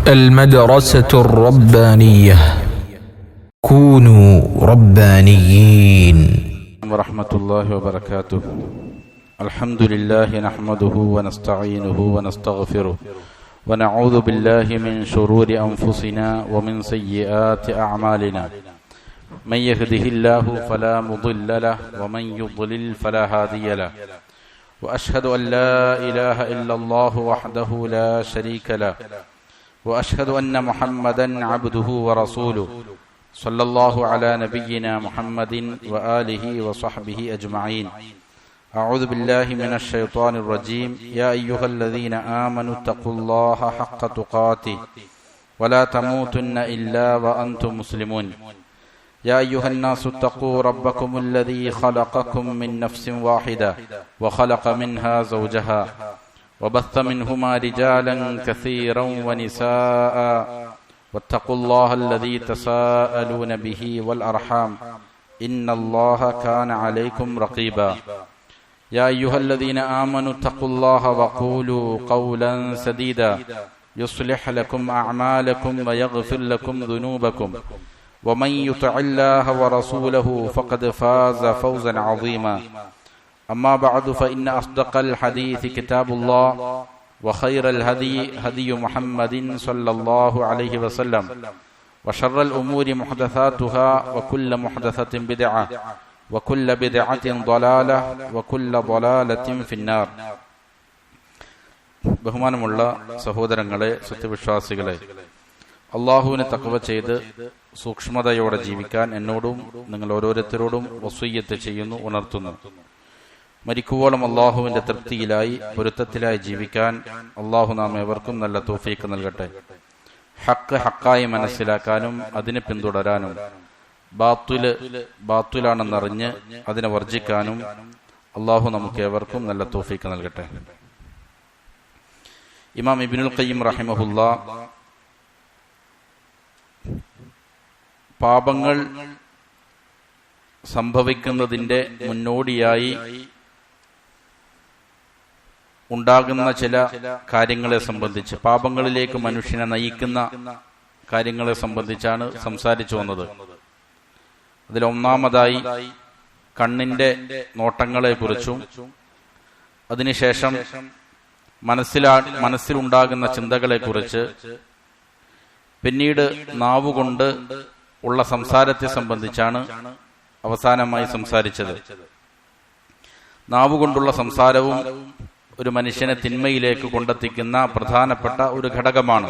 المدرسة الربانية كونوا ربانيين ورحمة الله وبركاته. الحمد لله نحمده ونستعينه ونستغفره ونعوذ بالله من شرور أنفسنا ومن سيئات أعمالنا. من يهده الله فلا مضل له ومن يضلل فلا هادي له. وأشهد أن لا إله إلا الله وحده لا شريك له وأشهد أن محمدا عبده ورسوله صلى الله على نبينا محمد وآله وصحبه أجمعين. أعوذ بالله من الشيطان الرجيم. يا أيها الذين آمنوا اتقوا الله حق تقاته ولا تموتن إلا وأنتم مسلمون. يا أيها الناس اتقوا ربكم الذي خلقكم من نفس واحدة وخلق منها زوجها وبث منهما رجالا كثيرا ونساء واتقوا الله الذي تساءلون به والأرحام إن الله كان عليكم رقيبا. يا أيها الذين آمنوا اتقوا الله وقولوا قولا سديدا يصلح لكم أعمالكم ويغفر لكم ذنوبكم ومن يطع الله ورسوله فقد فاز فوزا عظيما. أما بعد فإن أصدق الحديث كتاب الله وخير الهدي هدي محمد صلى الله عليه وسلم وشر الأمور محدثاتها وكل محدثة بدعة وكل بدعة ضلالة وكل ضلالة في النار. ബഹുമാനമുള്ള സഹോദരങ്ങളെ, സത്യവിശ്വാസികളെ, അള്ളാഹുവിനെ തഖ്വ ചെയ്ത് സൂക്ഷ്മതയോടെ ജീവിക്കാൻ എന്നോടും നിങ്ങൾ ഓരോരുത്തരോടും വസിയ്യത്ത് ചെയ്യുന്നു, ഉണർത്തുന്നു. മരിക്കുവോളം അള്ളാഹുവിന്റെ തൃപ്തിയിലായി പൊരുത്തത്തിലായി ജീവിക്കാൻ അള്ളാഹു നാം ഏവർക്കും നല്ല തൗഫീഖ് നൽകട്ടെ. ഹക്ക് ഹക്കായി മനസ്സിലാക്കാനും അതിനെ പിന്തുടരാനും ബാത്തുല് ബാത്തുലാണെന്നറിഞ്ഞ് അതിനെ വർജിക്കാനും അള്ളാഹു നമുക്ക് ഏവർക്കും നല്ല തൗഫീഖ് നൽകട്ടെ. ഇമാം ഇബ്നുൽ ഖയ്യിം റഹിമഹുല്ലാ പാപങ്ങൾ സംഭവിക്കുന്നതിന്റെ മുന്നോടിയായി ഉണ്ടാകുന്ന ചില കാര്യങ്ങളെ സംബന്ധിച്ച്, പാപങ്ങളിലേക്ക് മനുഷ്യനെ നയിക്കുന്ന കാര്യങ്ങളെ സംബന്ധിച്ചാണ് സംസാരിച്ചു വന്നത്. അതിലൊന്നാമതായി കണ്ണിന്റെ കുറിച്ചും അതിനുശേഷം മനസ്സിലുണ്ടാകുന്ന ചിന്തകളെക്കുറിച്ച്, പിന്നീട് നാവുകൊണ്ട് ഉള്ള സംസാരത്തെ സംബന്ധിച്ചാണ് അവസാനമായി സംസാരിച്ചത്. നാവുകൊണ്ടുള്ള സംസാരവും ഒരു മനുഷ്യനെ തിന്മയിലേക്ക് കൊണ്ടെത്തിക്കുന്ന പ്രധാനപ്പെട്ട ഒരു ഘടകമാണ്.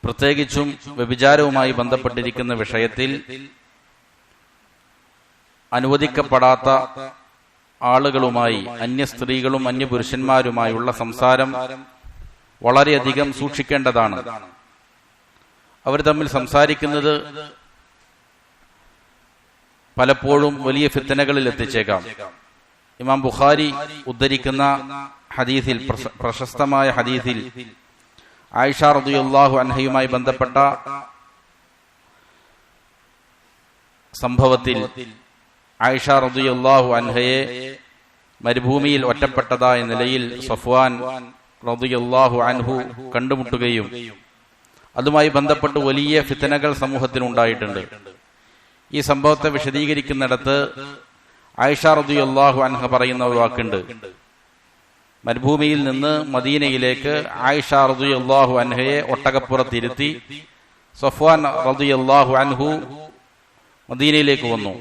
പ്രത്യേകിച്ചും വ്യഭിചാരവുമായി ബന്ധപ്പെട്ടിരിക്കുന്ന വിഷയത്തിൽ അനുവദിക്കപ്പെടാത്ത ആളുകളുമായി, അന്യ സ്ത്രീകളും അന്യ പുരുഷന്മാരുമായുള്ള സംസാരം വളരെയധികം സൂക്ഷിക്കേണ്ടതാണ്. അവർ തമ്മിൽ സംസാരിക്കുന്നത് പലപ്പോഴും വലിയ ഫിത്തനകളിൽ എത്തിച്ചേക്കാം. ഇമാം ബുഖാരി ഉദ്ധരിക്കുന്ന ഹദീസിൽ, പ്രശസ്തമായ ഹദീസിൽ, ആയിഷ റളിയല്ലാഹു അൻഹയുമായി ബന്ധപ്പെട്ട സംഭവത്തിൽ ആയിഷ റളിയല്ലാഹു അൻഹയെ മരുഭൂമിയിൽ ഒറ്റപ്പെട്ടതായ നിലയിൽ സഫ്വാൻ റളിയല്ലാഹു അൻഹു കണ്ടുമുട്ടുകയും അതുമായി ബന്ധപ്പെട്ട് വലിയ ഫിത്തനകൾ സമൂഹത്തിനുണ്ടായിട്ടുണ്ട്. ഈ സംഭവത്തെ വിശദീകരിക്കുന്നിടത്ത് ആയിഷ റളിയല്ലാഹു അൻഹ പറയുന്ന ഒരു വാക്കുണ്ട്. മരുഭൂമിയിൽ നിന്ന് മദീനയിലേക്ക് ആയിഷ റളിയല്ലാഹു അൻഹയെ ഒട്ടകപ്പുറത്തിരുത്തി സഫ്വാൻ റളിയല്ലാഹു അൻഹു മദീനയിലേക്ക് വന്നു.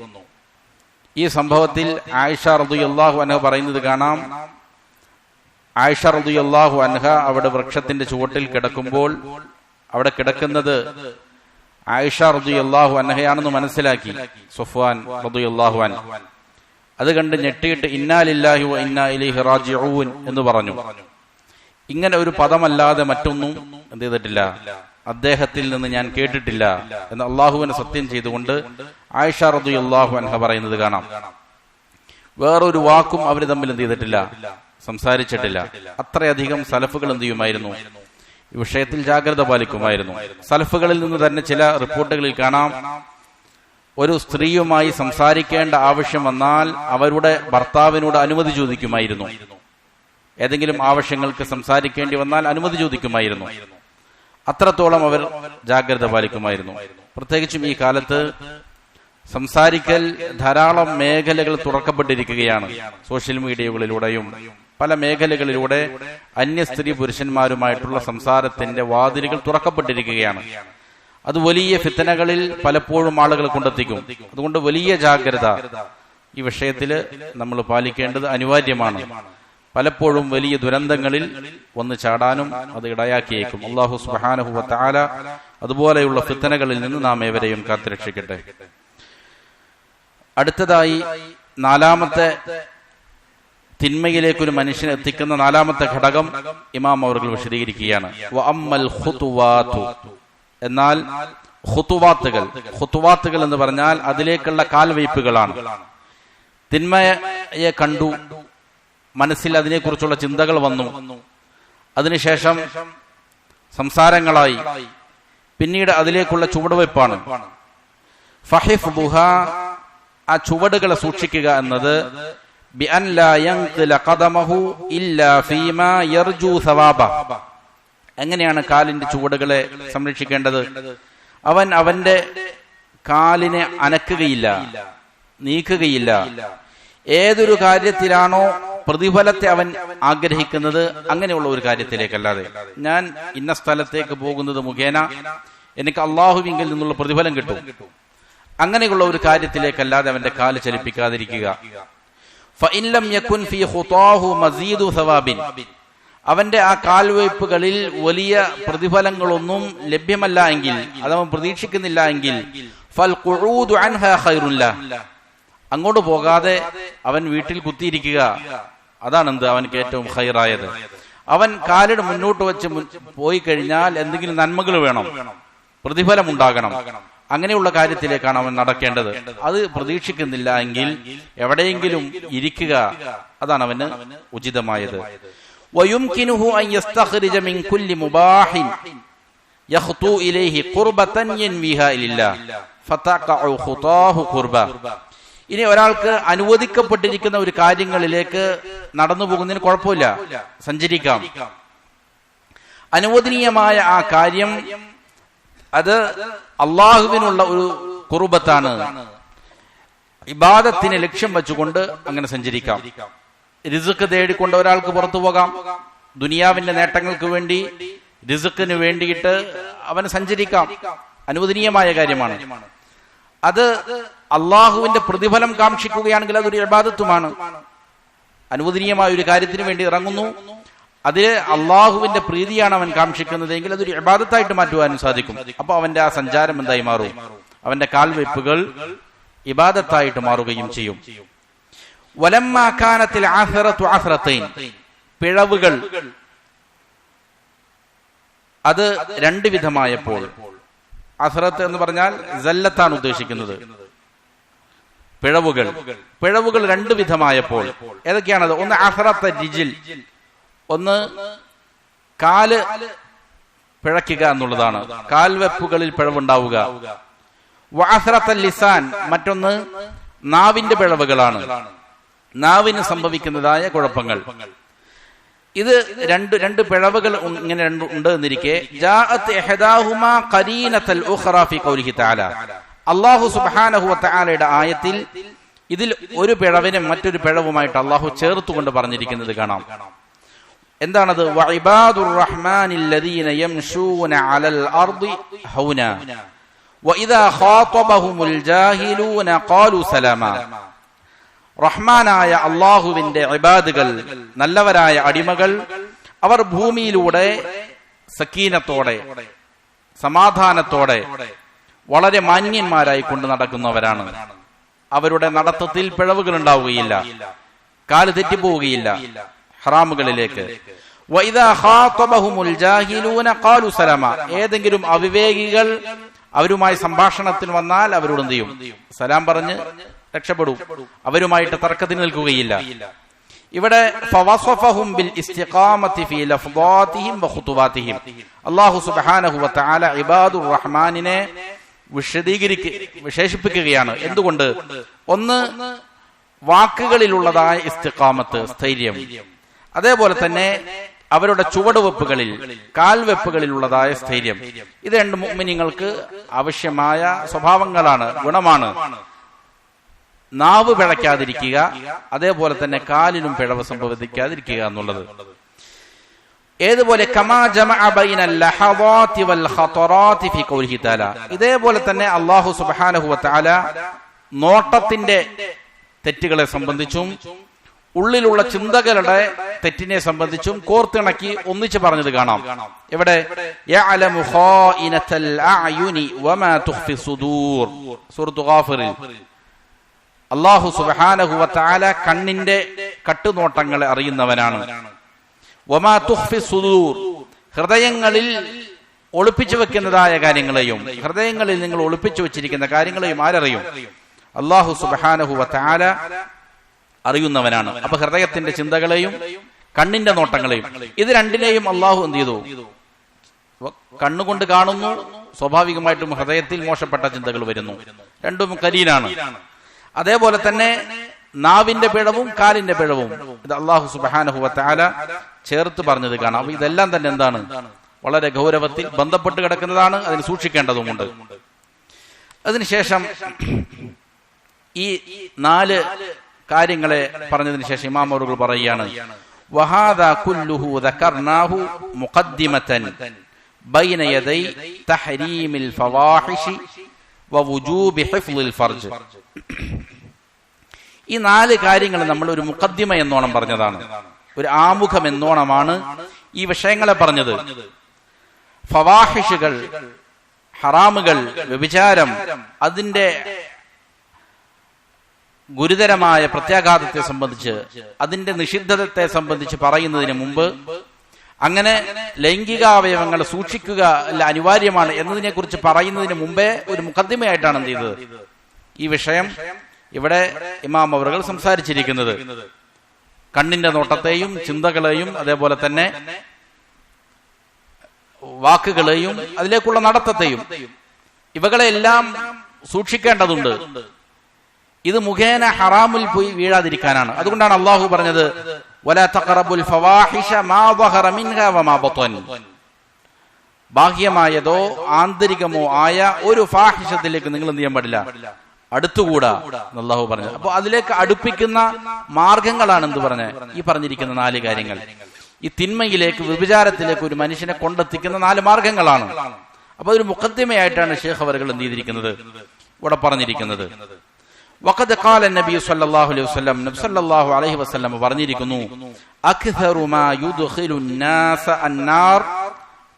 ഈ സംഭവത്തിൽ ആയിഷ റളിയല്ലാഹു അൻഹ പറയുന്നത് കാണാം. ആയിഷ റളിയല്ലാഹു അൻഹ അവിടെ വൃക്ഷത്തിന്റെ ചുവട്ടിൽ കിടക്കുമ്പോൾ അവിടെ കിടക്കുന്നത് ആയിഷ റളിയല്ലാഹു അൻഹയാണെന്ന് മനസ്സിലാക്കി സഫ്വാൻ റളിയല്ലാഹു അൻഹു. അത് കണ്ട് ഞെട്ടിയിട്ട് ഇന്നാ ലില്ലാഹി വ ഇന്നാ ഇലൈഹി റാജിഊൻ എന്ന് പറഞ്ഞു. ഇങ്ങനെ ഒരു പദമല്ലാതെ മറ്റൊന്നും എന്ത് ചെയ്തിട്ടില്ല, അദ്ദേഹത്തിൽ നിന്ന് ഞാൻ കേട്ടിട്ടില്ല എന്ന് അള്ളാഹുവിനെ സത്യം ചെയ്തുകൊണ്ട് ആയിഷ റളിയല്ലാഹു അൻഹ പറയുന്നത് കാണാം. വേറൊരു വാക്കും അവർ തമ്മിൽ എന്ത് ചെയ്തിട്ടില്ല, സംസാരിച്ചിട്ടില്ല. അത്രയധികം സലഫുകൾ എന്ത് ചെയ്യുമായിരുന്നു, ഈ വിഷയത്തിൽ ജാഗ്രത പാലിക്കുമായിരുന്നു. സലഫുകളിൽ നിന്ന് തന്നെ ചില റിപ്പോർട്ടുകളിൽ കാണാം, ഒരു സ്ത്രീയുമായി സംസാരിക്കേണ്ട ആവശ്യം വന്നാൽ അവരുടെ ഭർത്താവിനോട് അനുമതി ചോദിക്കുമായിരുന്നു. ഏതെങ്കിലും ആവശ്യങ്ങൾക്ക് സംസാരിക്കേണ്ടി വന്നാൽ അനുമതി ചോദിക്കുമായിരുന്നു. അത്രത്തോളം അവർ ജാഗ്രത പാലിക്കുമായിരുന്നു. പ്രത്യേകിച്ചും ഈ കാലത്ത് സംസാരിക്കൽ ധാരാളം മേഖലകൾ തുറക്കപ്പെട്ടിരിക്കുകയാണ്. സോഷ്യൽ മീഡിയകളിലൂടെയും പല മേഖലകളിലൂടെ അന്യ സ്ത്രീ പുരുഷന്മാരുമായിട്ടുള്ള സംസാരത്തിന്റെ വാതിലുകൾ തുറക്കപ്പെട്ടിരിക്കുകയാണ്. അത് വലിയ ഫിത്തനകളിൽ പലപ്പോഴും ആളുകളെ കൊണ്ടെത്തിക്കും. അതുകൊണ്ട് വലിയ ജാഗ്രത ഈ വിഷയത്തിൽ നമ്മൾ പാലിക്കേണ്ടത് അനിവാര്യമാണ്. പലപ്പോഴും വലിയ ദുരന്തങ്ങളിൽ വന്ന് ചാടാനും അത് ഇടയാക്കിയേക്കും. അല്ലാഹു സുബ്ഹാനഹു വ തആല അതുപോലെയുള്ള ഫിത്തനകളിൽ നിന്ന് നാം ഏവരെയും കാത്തുരക്ഷിക്കട്ടെ. അടുത്തതായി നാലാമത്തെ തിന്മയിലേക്കൊരു മനുഷ്യനെ എത്തിക്കുന്ന നാലാമത്തെ ഘടകം ഇമാം അവർ വിശദീകരിക്കുകയാണ്. വ അമ്മൽ ഖുതുവാതു, എന്നാൽ ഖുതുവാത്തുകൾ എന്ന് പറഞ്ഞാൽ അതിലേക്കുള്ള കാൽവയ്പ്പുകളാണ്. തിന്മയെ കണ്ടു, മനസ്സിൽ അതിനെക്കുറിച്ചുള്ള ചിന്തകൾ വന്നു, അതിനുശേഷം സംസാരങ്ങളായി, പിന്നീട് അതിലേക്കുള്ള ചുവടുവയ്പ്പാണ്. ഫഹിഫ്ദുഹാ, ആ ചുവടുകളെ സൂക്ഷിക്കുക എന്നത് ബിഅൻ ലാ യൻഖില ഖദമഹു ഇല്ലാ ഫീമാ യർജു സവാബ. എങ്ങനെയാണ് കാലിന്റെ ചുവടുകളെ സംരക്ഷിക്കേണ്ടത്? അവൻ അവന്റെ കാലിനെ അനക്കുകയില്ല, നീക്കുകയില്ല. ഏതൊരു കാര്യത്തിലാണോ പ്രതിഫലത്തെ അവൻ ആഗ്രഹിക്കുന്നത് അങ്ങനെയുള്ള ഒരു കാര്യത്തിലേക്കല്ലാതെ, ഞാൻ ഇന്ന സ്ഥലത്തേക്ക് പോകുന്നത് മുഖേന എനിക്ക് അള്ളാഹുവിങ്കിൽ നിന്നുള്ള പ്രതിഫലം കിട്ടും, അങ്ങനെയുള്ള ഒരു കാര്യത്തിലേക്കല്ലാതെ അവന്റെ കാല് ചലിപ്പിക്കാതിരിക്കുക. ഫഇൻ ലം യകുൻ ഫീ ഖുതാഹു മസീദു സവാബിൻ, അവന്റെ ആ കാൽവയ്പ്പുകളിൽ വലിയ പ്രതിഫലങ്ങളൊന്നും ലഭ്യമല്ല എങ്കിൽ, അതവൻ പ്രതീക്ഷിക്കുന്നില്ല എങ്കിൽ, ഫൽ ഖുഊദു അൻഹാ ഖൈറുൻ ലഹ്, അങ്ങോട്ട് പോകാതെ അവൻ വീട്ടിൽ കുത്തിയിരിക്കുക, അതാണ് എന്ത് അവനക്ക് ഏറ്റവും ഖൈറായത്. അവൻ കാലിന് മുന്നോട്ട് വെച്ച് പോയി കഴിഞ്ഞാൽ എന്തെങ്കിലും നന്മകൾ വേണം, പ്രതിഫലം ഉണ്ടാകണം, അങ്ങനെയുള്ള കാര്യത്തിലേക്കാണ് അവൻ നടക്കേണ്ടത്. അത് പ്രതീക്ഷിക്കുന്നില്ല എങ്കിൽ എവിടെയെങ്കിലും ഇരിക്കുക, അതാണ് അവന് ഉചിതമായത്. വയുംകിനുഹു അൻ യസ്തഖ്രിജ മിൻ കുല്ലി മുബാഹിൻ യഖ്തു ഇലൈഹി ഖുർബതൻ യൻവിഹാ ഇലില്ലാഹ് ഫതഖഉ ഖുതാഹു ഖുർബ. ഇനി ഒരാൾക്ക് അനുവദിക്കപ്പെട്ടിരിക്കുന്ന ഒരു കാര്യങ്ങളിലേക്ക് നടന്നു പോകുന്നതിന് കുഴപ്പമില്ല, സഞ്ചരിക്കാം. അനുവദനീയമായ ആ കാര്യം അത് അള്ളാഹുവിനുള്ള ഒരു ഖുർബത്താണ്, ഇബാദത്തിനെ ലക്ഷ്യം വെച്ചുകൊണ്ട് അങ്ങനെ സഞ്ചരിക്കാം. റിസ്ക് തേടിക്കൊണ്ട് ഒരാൾക്ക് പുറത്തു പോകാം, ദുനിയാവിന്റെ നേട്ടങ്ങൾക്ക് വേണ്ടി, റിസ്ക്കിന് വേണ്ടിയിട്ട് അവന് സഞ്ചരിക്കാം, അനുവദനീയമായ കാര്യമാണ്. അത് അള്ളാഹുവിന്റെ പ്രതിഫലം കാക്ഷിക്കുകയാണെങ്കിൽ അതൊരു ഇബാദത്തുമാണ്. അനുവദനീയമായ ഒരു കാര്യത്തിന് വേണ്ടി ഇറങ്ങുന്നു, അതില് അള്ളാഹുവിന്റെ പ്രീതിയാണ് അവൻ കാക്ഷിക്കുന്നതെങ്കിൽ അതൊരു ഇബാദത്തായിട്ട് മാറ്റുവാനും സാധിക്കും. അപ്പൊ അവന്റെ ആ സഞ്ചാരം എന്തായി മാറും? അവന്റെ കാൽവയ്പ്പുകൾ ഇബാദത്തായിട്ട് മാറുകയും ചെയ്യും. വലമ്മാ കാനത്തിൽ ആഖിറത്തു ആഖിറത്തൈൻ, പിഴവുകൾ അത് രണ്ട് വിധമായപ്പോൾ, ആഖിറത്ത് എന്ന് പറഞ്ഞാൽ സല്ലത്താണ് ഉദ്ദേശിക്കുന്നത്. പിഴവുകൾ രണ്ട് വിധമായപ്പോൾ ഏതൊക്കെയാണത്? ഒന്ന് ആഖിറത്തെ രിജിൽ, ഒന്ന് കാല് പിഴയ്ക്കുക എന്നുള്ളതാണ്, കാൽവെപ്പുകളിൽ പിഴവുണ്ടാവുക. വഅസ്റത്തൽ ലിസാൻ, മറ്റൊന്ന് നാവിന്റെ പിഴവുകളാണ്, നാവിന് സംഭവിക്കുന്നതായ കുഴപ്പങ്ങൾ. ഇത് രണ്ട് പിഴവുകൾ ഇങ്ങനെ ഉണ്ട് എന്നിരിക്കെ ജാഅത്ത് ഇഹ്ദാഹുമാ ഖരീനത്തൽ ഉഖ്റാ ഫീ ഖൗലിഹി തആല, അല്ലാഹു സുബ്ഹാനഹു വ തആലയുടെ ആയത്തിൽ ഇതിൽ ഒരു പിഴവിനെ മറ്റൊരു പിഴവുമായിട്ട് അല്ലാഹു ചേർത്തുകൊണ്ട് പറഞ്ഞിരിക്കുന്നത് കാണാം. എന്താണത്? വഇബാദുർ റഹ്മാനില്ലദീന യംശൂന അലൽ അർദി ഹൗനാ വഇദാ ഖാതബഹുമുൽ ജാഹിലൂന ഖാലു സലാമാ. റഹ്മാനായ അള്ളാഹുവിന്റെ ഇബാദുകൾ, നല്ലവരായ അടിമകൾ, അവർ ഭൂമിയിലൂടെ സക്കീനത്തോടെ, സമാധാനത്തോടെ, വളരെ മാന്യന്മാരായി കൊണ്ട് നടക്കുന്നവരാണ്. അവരുടെ നടത്തത്തിൽ പിഴവുകൾ ഉണ്ടാവുകയില്ല, കാല് തെറ്റിപ്പോവുകയില്ല ഹറാമുകളിലേക്ക്. വഇദാ ഖാതബഹുമുൽ ജാഹിലൂന ഖാലു സലാമാ, ഏതെങ്കിലും അവിവേകികൾ അവരുമായി സംഭാഷണത്തിൽ വന്നാൽ അവരോട് എന്ത് ചെയ്യും? സലാം പറഞ്ഞ് രക്ഷപ്പെടും, അവരുമായിട്ട് തർക്കത്തിന് നിൽക്കുകയില്ല. ഇവിടെ ഫവസഫഹും ബിൽ ഇസ്തിഖാമത്തി ഫീ ലഫ്ദാതിഹിം വഖുതുബാതിഹിം, അല്ലാഹു സുബ്ഹാനഹു വ തആല ഇബാദുർ റഹ്മാനിനെ വിശേഷിപ്പിക്കുകയാണ്. എന്തുകൊണ്ട്? ഒന്ന്, വാക്കുകളിലുള്ളതായ ഇസ്തിഖാമത്ത്, സ്ഥൈര്യം, അതേപോലെ തന്നെ അവരുടെ ചുവടുവെപ്പുകളിൽ, കാൽവെപ്പുകളിലുള്ളതായ സ്ഥൈര്യം. ഇത് രണ്ട് മുഅ്മിനീങ്ങൾക്ക് ആവശ്യമായ സ്വഭാവങ്ങളാണ്, ഗുണമാണ്. നാവ് പിഴയ്ക്കാതിരിക്കുക, അതേപോലെ തന്നെ കാലിനും പിഴവ് സംഭവിക്കാതിരിക്കുക എന്നുള്ളത്. ഏതുപോലെ കമാ ജമഅ ബൈനൽ ലഹദാതി വൽ ഖതറാതി ഫീ ഖൗലിഹി തആല, ഇതേപോലെ തന്നെ അല്ലാഹു സുബ്ഹാനഹു വ തആല നോട്ടത്തിന്റെ തെറ്റുകളെ സംബന്ധിച്ചും ഉള്ളിലുള്ള ചിന്തകളുടെ തെറ്റിനെ സംബന്ധിച്ചും കോർത്തിണക്കി ഒന്നിച്ച് പറഞ്ഞത് കാണാം. എവിടെ? യഅലമു ഖായിനതൽ അഅയുനി വമാ തുഖ്ഫി സുദൂർ, സൂറത്തു ഗാഫിറിൽ അല്ലാഹു സുബ്ഹാനഹു വ തആല കണ്ണിന്റെ കട്ടുനോട്ടങ്ങളെ അറിയുന്നവനാണ്. വമാ തുഖ്ഫി സുദൂർ, ഹൃദയങ്ങളിൽ ഒളിപ്പിച്ചു വെക്കുന്നതായ കാര്യങ്ങളെയും, ഹൃദയങ്ങളിൽ നിങ്ങൾ ഒളിപ്പിച്ചു വെച്ചിരിക്കുന്ന കാര്യങ്ങളെയും ആരറിയും? അല്ലാഹു സുബ്ഹാനഹു വ തആല അറിയുന്നവനാണ്. അപ്പൊ ഹൃദയത്തിന്റെ ചിന്തകളെയും കണ്ണിന്റെ നോട്ടങ്ങളെയും ഇത് രണ്ടിനെയും അല്ലാഹു എന്ത് ചെയ്തു? കണ്ണുകൊണ്ട് കാണുന്നു, സ്വാഭാവികമായിട്ടും ഹൃദയത്തിൽ മോശപ്പെട്ട ചിന്തകൾ വരുന്നു. രണ്ടും കലീലാണ്. അതേപോലെ തന്നെ നാവിന്റെ പിഴവും കാലിന്റെ പിഴവും ഇത് അല്ലാഹു സുബ്ഹാനഹു വ തആല ചേർത്ത് പറഞ്ഞത് കാണാം. അപ്പൊ ഇതെല്ലാം തന്നെ എന്താണ്? വളരെ ഗൗരവത്തിൽ ബന്ധപ്പെട്ട് കിടക്കുന്നതാണ്, അതിന് സൂക്ഷിക്കേണ്ടതുമുണ്ട്. അതിനുശേഷം ഈ 4 കാര്യങ്ങളെ പറഞ്ഞതിന് ശേഷം ഇമാം അവറുകൾ പറയുകയാണ്, വഹാദാ കുല്ലുഹു ദകർനാഹു മുഖദ്ദിമതൻ ബൈന യദൈ തഹരീമിൽ ഫവാഹിഷി വവുജൂബി ഹിഫ്ളിൽ ഫർജ്. ഈ 4 കാര്യങ്ങൾ നമ്മൾ ഒരു മുഖദ്ദിമ എന്നോണം പറഞ്ഞതാണ്, ഒരു ആമുഖം എന്നോണമാണ് ഈ വിഷയങ്ങളെ പറഞ്ഞത്. ഫവാഹിഷുകൾ, ഹറാമുകൾ, വ്യഭിചാരം, അതിന്റെ ഗുരുതരമായ പ്രത്യാഘാതത്തെ സംബന്ധിച്ച്, അതിന്റെ നിഷിദ്ധതത്തെ സംബന്ധിച്ച് പറയുന്നതിന് മുമ്പ്, അങ്ങനെ ലൈംഗികാവയവങ്ങൾ സൂക്ഷിക്കുക അനിവാര്യമാണ് എന്നതിനെ കുറിച്ച് പറയുന്നതിന് മുമ്പേ ഒരു മുഖദ്ദിമയായിട്ടാണ് എന്ത് ചെയ്തത്? ഈ വിഷയം ഇവിടെ ഇമാം അവറുകൾ സംസാരിച്ചിരിക്കുന്നത്. കണ്ണിന്റെ നോട്ടത്തെയും ചിന്തകളെയും അതേപോലെ തന്നെ വാക്കുകളെയും അതിലേക്കുള്ള നടത്തത്തെയും ഇവകളെല്ലാം സൂക്ഷിക്കേണ്ടതുണ്ട്. ഇത് മുഖേന ഹറാമിൽ പോയി വീഴാതിരിക്കാനാണ്. അതുകൊണ്ടാണ് അല്ലാഹു പറഞ്ഞത് വലാ തഖറബുൽ ഫവാഹിഷ മാ ദഹറ മിൻഹാ വമാ ബതൻ. ബാഹ്യമായതോ ആന്തരികമോ ആയ ഒരു ഫാഹിഷത്തിലേക്ക് നിങ്ങൾ എന്ത് ചെയ്യാൻ പാടില്ല, അടുത്തുകൂടാ അല്ലാഹു പറഞ്ഞത്. അപ്പൊ അതിലേക്ക് അടുപ്പിക്കുന്ന മാർഗങ്ങളാണ് എന്ത് പറഞ്ഞത്? ഈ പറഞ്ഞിരിക്കുന്ന 4 കാര്യങ്ങൾ. ഈ തിന്മയിലേക്ക്, വ്യഭിചാരത്തിലേക്ക് ഒരു മനുഷ്യനെ കൊണ്ടെത്തിക്കുന്ന 4 മാർഗങ്ങളാണ്. അപ്പൊ ഒരു മുഖദ്ദിമയായിട്ടാണ് ശൈഖ് അവറുകൾ എന്ത് ചെയ്തിരിക്കുന്നത്, ഇവിടെ പറഞ്ഞിരിക്കുന്നത്. വഖദ് ഖാല നബി സല്ലല്ലാഹു അലൈഹി വസല്ലം, നബി സല്ലല്ലാഹു അലൈഹി വസല്ലം പറഞ്ഞിരിക്കുന്നു, അക്തറു മാ യുദ്ഖിലു الناس النار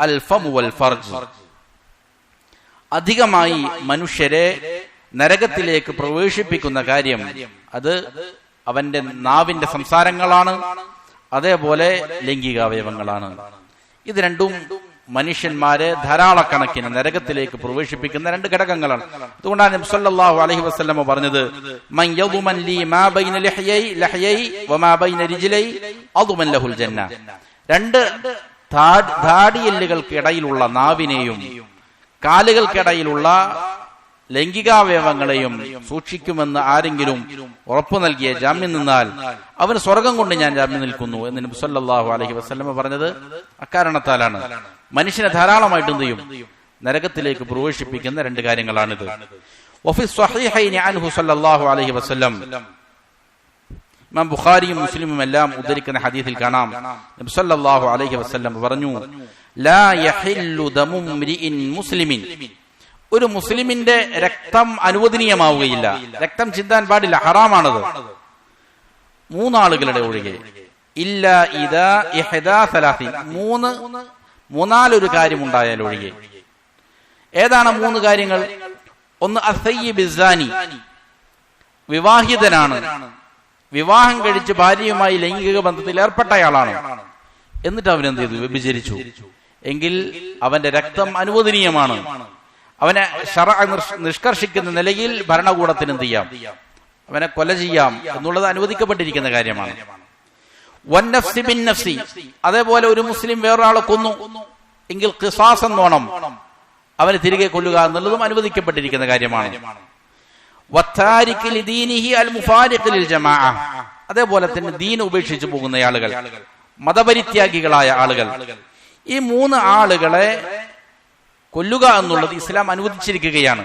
الفم والفرج. അധികമായി മനുഷ്യരെ നരകത്തിലേക്ക് പ്രവേശിപ്പിക്കുന്ന കാര്യം അത് അവന്റെ നാവിന്റെ സംസാരങ്ങളാണ്, അതേപോലെ ലൈംഗികാവയവങ്ങളാണ്. ഇത് രണ്ടും മനുഷ്യന്മാരെ ധാരാളക്കണക്കിന് നരകത്തിലേക്ക് പ്രവേശിപ്പിക്കുന്ന 2 ഘടകങ്ങളാണ്. അതുകൊണ്ടാണ് നബി സല്ലല്ലാഹു അലൈഹി വസല്ലം പറഞ്ഞത്, മൻ യദ്മൻ ലി മാ ബൈന ലഹ്യൈ വമാ ബൈന റിജ്ലൈ അദ്മൻ ലഹുൽ ജന്ന. 2 ധാടിയെല്ലുകൾക്കിടയിലുള്ള നാവിനെയും കാലുകൾക്കിടയിലുള്ള ലൈംഗികാവയവങ്ങളെയും സൂക്ഷിക്കുമെന്ന് ആരെങ്കിലും ഉറപ്പു നൽകിയ ജാമ്യം നിന്നാൽ അവന് സ്വർഗം കൊണ്ട് ഞാൻ ജാമ്യം നിൽക്കുന്നു എന്ന് നബി സല്ലല്ലാഹു അലൈഹി വസല്ലം പറഞ്ഞത് അക്കാരണത്താലാണ്. മനുഷ്യനെ ധാരാളമായിട്ട് എന്ത് ചെയ്യും? നരകത്തിലേക്ക് പ്രവേശിപ്പിക്കുന്ന 2 കാര്യങ്ങളാണിത്. വഫി സ്വഹീഹൈനി അൻഹു സല്ലല്ലാഹു അലൈഹി വസല്ലം, ഇമാം ബുഖാരിയും മുസ്ലിമും എല്ലാം ഉദ്ധരിക്കുന്ന ഹദീസിൽ കാണാം, നബി സല്ലല്ലാഹു അലൈഹി വസല്ലം പറഞ്ഞു, ലാ യഹില്ലു ദമു മ്രിഇൻ മുസ്ലിമിൻ, ഒരു മുസ്ലിമിന്റെ രക്തം അനുവദനീയമാവുകയില്ല, രക്തം ചിന്താൻ പാടില്ല, ഹറാമാണത്. 3 ആളുകളുടെ ഒഴികെ, ഇല്ല ഇദാ ഇഹ്ദാ സലാസിൻ, 3 കാര്യം ഉണ്ടായാൽ ഒഴികെ. ഏതാണ് 3 കാര്യങ്ങൾ? ഒന്ന് അസ്സയ്യിബ് സാനി, വിവാഹിതനാണ്, വിവാഹം കഴിച്ച് ഭാര്യയുമായി ലൈംഗിക ബന്ധത്തിൽ ഏർപ്പെട്ടയാളാണ്, എന്നിട്ട് അവൻ എന്ത് ചെയ്തു? വ്യഭിചരിച്ചു എങ്കിൽ അവന്റെ രക്തം അനുവദനീയമാണ്. അവനെ ശറഅ നിഷ്കർഷിക്കുന്ന നിലയിൽ ഭരണകൂടത്തിന് എന്ത് ചെയ്യാം? അവനെ കൊല ചെയ്യാം എന്നുള്ളത് അനുവദിക്കപ്പെട്ടിരിക്കുന്ന കാര്യമാണ്. വന്നഫ്സി ബിൻ നഫ്സി, അതേപോലെ ഒരു മുസ്ലിം വേറൊരാളെ കൊന്നു എങ്കിൽ ഖിസാസ് എന്നോണം അവനെ തിരികെ കൊല്ലുക എന്നുള്ളതും അനുവദിക്കപ്പെട്ടിരിക്കുന്ന കാര്യമാണ്. വത്താരിക് ലിദീനിഹി അൽ മുഫാരിഖ് ലിൽ ജമാഅ, അതേപോലെ തന്നെ ദീൻ ഉപേക്ഷിച്ചു പോകുന്ന ആളുകൾ, മതപരിത്യാഗികളായ ആളുകൾ. ഈ 3 ആളുകളെ കൊല്ലുക എന്നുള്ളത് ഇസ്ലാം അനുവദിച്ചിരിക്കുകയാണ്.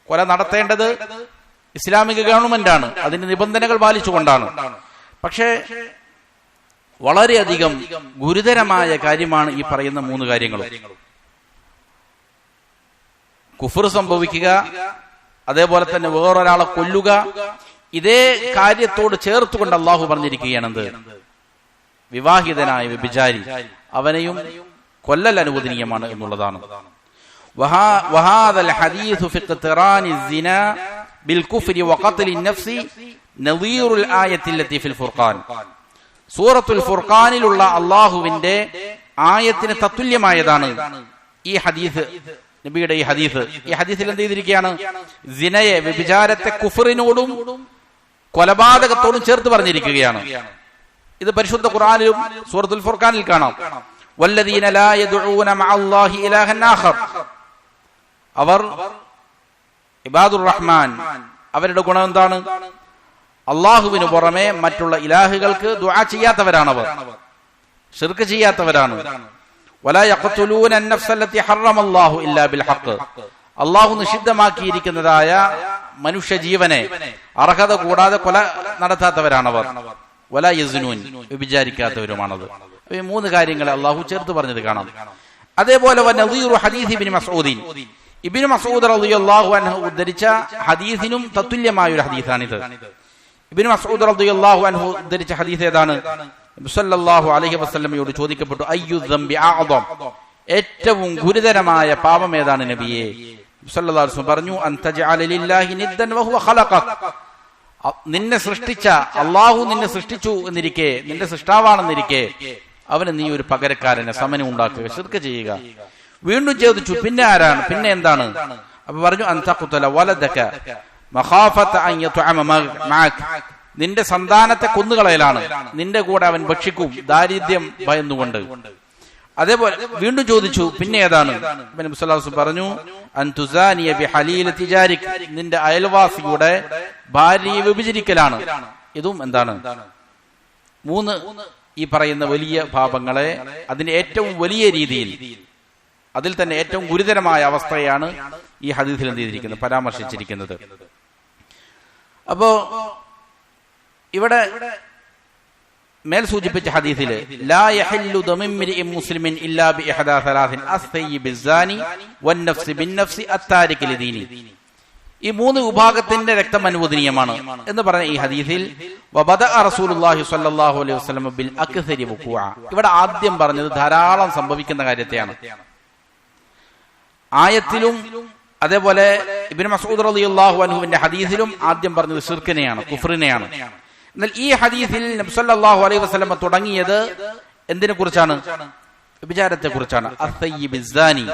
കൊല നടത്തേണ്ടത് ഇസ്ലാമിക ഗവൺമെന്റാണ്, അതിന്റെ നിബന്ധനകൾ പാലിച്ചുകൊണ്ടാണ്. പക്ഷേ വളരെയധികം ഗുരുതരമായ കാര്യമാണ് ഈ പറയുന്ന 3 കാര്യങ്ങളും. കുഫർ സംഭവിക്കുക, അതേപോലെ തന്നെ വേറൊരാളെ കൊല്ലുക. ഇതേ കാര്യത്തോട് ചേർത്തുകൊണ്ട് അള്ളാഹു പറഞ്ഞിരിക്കുകയാണെന്ത്? വിവാഹിതനായ വ്യഭിചാരി, അവനെയും കൊല്ലൽ അനുവദനീയമാണ് എന്നുള്ളതാണ്. വഹാദൽ ഹദീസു ഫി ഖിറാനി സിന ബിൽ കുഫ്രി വഖത്ലി നഫ്സി നദീറുൽ ആയത്തി ലത്തി ഫിൽ ഫുർഖാൻ. സൂറത്തുൽ ഫുർഖാനിലുള്ള അള്ളാഹുവിന്റെ ആയത്തിന് തത്തുല്യമായതാണ് ഈ ഹദീസ്, നബിയുടെ ഈ ഹദീസ്. ഈ ഹദീസിൽ എന്ത് ചെയ്തിരിക്കുകയാണ്? സിനയെ, വ്യഭിചാരത്തെ കുഫറിനോടും കൊലപാതകത്തോടും ചേർത്ത് പറഞ്ഞിരിക്കുകയാണ്. ഇത് പരിശുദ്ധ ഖുർആനിലും സൂറത്തുൽ ഫുർഖാനിൽ കാണാം. വല്ലദീന ലാ യദ്ഊന മഅല്ലാഹി ഇലാഹൻ ആഖർ. അവർ ഇബാദുർ റഹ്മാൻ, അവരുടെ ഗുണം എന്താണ്? അള്ളാഹുവിന് പുറമെ മറ്റുള്ള ഇലാഹുകൾക്ക് ദുആ ചെയ്യാത്തവരാണവർ, ശിർക്ക് ചെയ്യാത്തവരാണ്. വലാ യഖ്തുലൂന അൻ-നഫ്സ അല്ലതി ഹറമല്ലാഹു ഇല്ലാ ബിൽ ഹഖ്. അള്ളാഹു നിഷിദ്ധമാക്കിയിരിക്കുന്നതായ മനുഷ്യ ജീവനെ അർഹത കൂടാതെ കൊല നടത്താത്തവരാണവർ. വലാ യസ്നൂൻ, വ്യഭിചാരിക്കാത്തവരുമാണത്. ഈ 3 കാര്യങ്ങളെ അള്ളാഹു ചേർത്ത് പറഞ്ഞത് കാണാം. അതേപോലെ വനദീറു ഹദീസ് ഇബ്നു മസ്ഊദ്, ഇബ്നു മസ്ഊദ് റളിയല്ലാഹു അൻഹു ഉദ്ധരിച്ച ഹദീസിനും തത്തുല്യമായ ഒരു ഹദീസാണിത്. ഇബ്നു മസ്ഊദ് റളിയല്ലാഹു അൻഹു ഉദ്ധരിച്ച ഹദീസ് ഏതാണ്? നബി സല്ലല്ലാഹു അലൈഹി വസല്ലമയോട് ചോദിക്കപ്പെട്ടു, അയ്യു ദംബി അഅദം, ഏറ്റവും ഗുരുതരമായ പാപം ഏതാണ് നബിയേ? നബി സല്ലല്ലാഹു അലൈഹി വസല്ലം പറഞ്ഞു, അൻ തജഅല ലില്ലാഹി നിദ്ദൻ വഹുവ ഖലഖക. നിന്നെ സൃഷ്ടിച്ച അള്ളാഹു നിന്നെ സൃഷ്ടിച്ചു എന്നിരിക്കെ, നിന്റെ സൃഷ്ടാവാണെന്നിരിക്കെ അവന് നീ ഒരു പകരക്കാരനെ, സമനം ഉണ്ടാക്കുക, ശിർക്ക് ചെയ്യുക. വീണ്ടും ചോദിച്ചു, പിന്നെ ആരാണ്, പിന്നെ എന്താണ്? അപ്പൊ പറഞ്ഞു, അൻ തഖ്തുല വലദക മഖാഫത അൻ യത്അമ മഅക. നിന്റെ സന്താനത്തെ കൊന്നുകളയലാണ്, നിന്റെ കൂടെ അവൻ ഭക്ഷിക്കും, ദാരിദ്ര്യം ഭയന്നുകൊണ്ട്. അതേപോലെ വീണ്ടും ചോദിച്ചു, പിന്നെ ഏതാണ്? നബി സല്ലല്ലാഹു അലൈഹി വസല്ലം പറഞ്ഞു, അൻ തുസാനിയ ബിഹലീലതി ജാരിക്, നിന്റെ അയൽവാസിയുടെ ഭാര്യയെ വ്യഭിചരിക്കലാണ്. ഇതും എന്താണ്? 3 ഈ പറയുന്ന വലിയ പാപങ്ങളെ അതിന്റെ ഏറ്റവും വലിയ രീതിയിൽ, അതിൽ തന്നെ ഏറ്റവും ഗുരുതരമായ അവസ്ഥയാണ് ഈ ഹദീസിൽ എന്ത് ചെയ്തിരിക്കുന്നത്, പരാമർശിച്ചിരിക്കുന്നത്. അപ്പോ ഇവിടെ മേൽ സൂചിപ്പിച്ച ഹദീസില് ലാ യഹല്ലു ദമിമ്രിഇ മുസ്ലിമിൻ ഇല്ലാ ബി ഇഹദാ സലാസിൻ അസ്സയ്യിബി സാനി വന്നഫ്സി ബിന്നഫ്സി അത്താരികി ലിദീനി. ഈ 3 വിഭാഗത്തിന്റെ രക്തം അനുവദനീയമാണ് എന്ന് പറഞ്ഞ ഈ ഹദീസിൽ വബദഅ റസൂലുള്ളാഹി സ്വല്ലല്ലാഹു അലൈഹി വസല്ലം ബിൽ അക്സരി വുഖൂഅ. ഇവിടെ ആദ്യം പറഞ്ഞത് ധാരാളം സംഭവിക്കുന്ന കാര്യത്തെയാണ്. ആയത്തിലും അതേപോലെ ഇബ്നു മസ്ഊദ് റളിയല്ലാഹു അൻഹുവിന്റെ ഹദീസിലും ആദ്യം പറഞ്ഞത് ശിർക്കിനെയാണ്, കുഫ്റിനെയാണ്. എന്നാൽ ഈ ഹദീസിൽ നബി സല്ലല്ലാഹു അലൈഹി വസല്ലം തുടങ്ങിയത് എന്തിനെ കുറിച്ചാണ്? വ്യഭിചാരത്തെ കുറിച്ചാണ്. അസ്സയ്യിബി സാനി,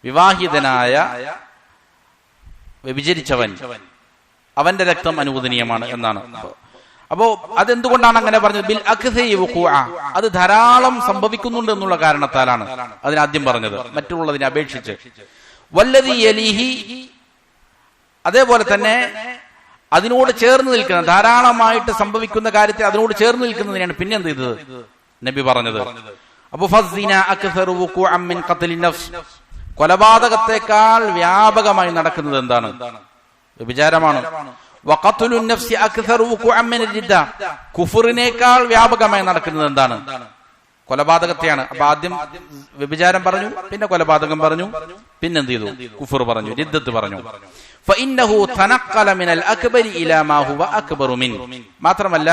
വിവാഹിതനായ വ്യഭിചരിച്ചവൻ, അവന്റെ രക്തം അനുവദനീയമാണ് എന്നാണ്. അപ്പോ അതെന്തുകൊണ്ടാണ് അങ്ങനെ പറഞ്ഞത്? ബിൽ അക്സരി വുഖൂഅ, അത് ധാരാളം സംഭവിക്കുന്നുണ്ട് എന്നുള്ള കാരണത്താലാണ് അതിനാദ്യം പറഞ്ഞത്, മറ്റുള്ളതിനെ അപേക്ഷിച്ച്. വല്ലദി യലിഹി, അതേപോലെ തന്നെ അതിനോട് ചേർന്ന് നിൽക്കുന്ന, ധാരാളമായിട്ട് സംഭവിക്കുന്ന കാര്യത്തെ അതിനോട് ചേർന്ന് നിൽക്കുന്നതിനാണ് പിന്നെ എന്ത് ചെയ്തത് നബി പറഞ്ഞത്. അപ്പൊ ഫസ്സിന അക്സറു വുഖൂഅൻ മിൻ ഖത്ലി നഫ്സ്, കൊലപാതകത്തെക്കാൾ വ്യാപകമായി നടക്കുന്നത് എന്താണ്? വ്യഭിചാരമാണ്. വഖത്ലു നഫ്സി അക്സറു വുഖൂഅൻ മിൻ റിദ്ദ, കുഫറിനേക്കാൾ വ്യാപകമായി നടക്കുന്നത് എന്താണ്? കൊലപാതകത്തെയാണ്. അപ്പൊ ആദ്യം വ്യഭിചാരം പറഞ്ഞു, പിന്നെ കൊലപാതകം പറഞ്ഞു, പിന്നെ എന്ത് ചെയ്തു? കുഫർ പറഞ്ഞു, റിദ്ദത്ത് പറഞ്ഞു. ഫഇന്നഹു തനഖല മിനൽ അക്ബരി ഇലാ മാ ഹുവ അക്ബറു മിൻ. മാത്രമല്ല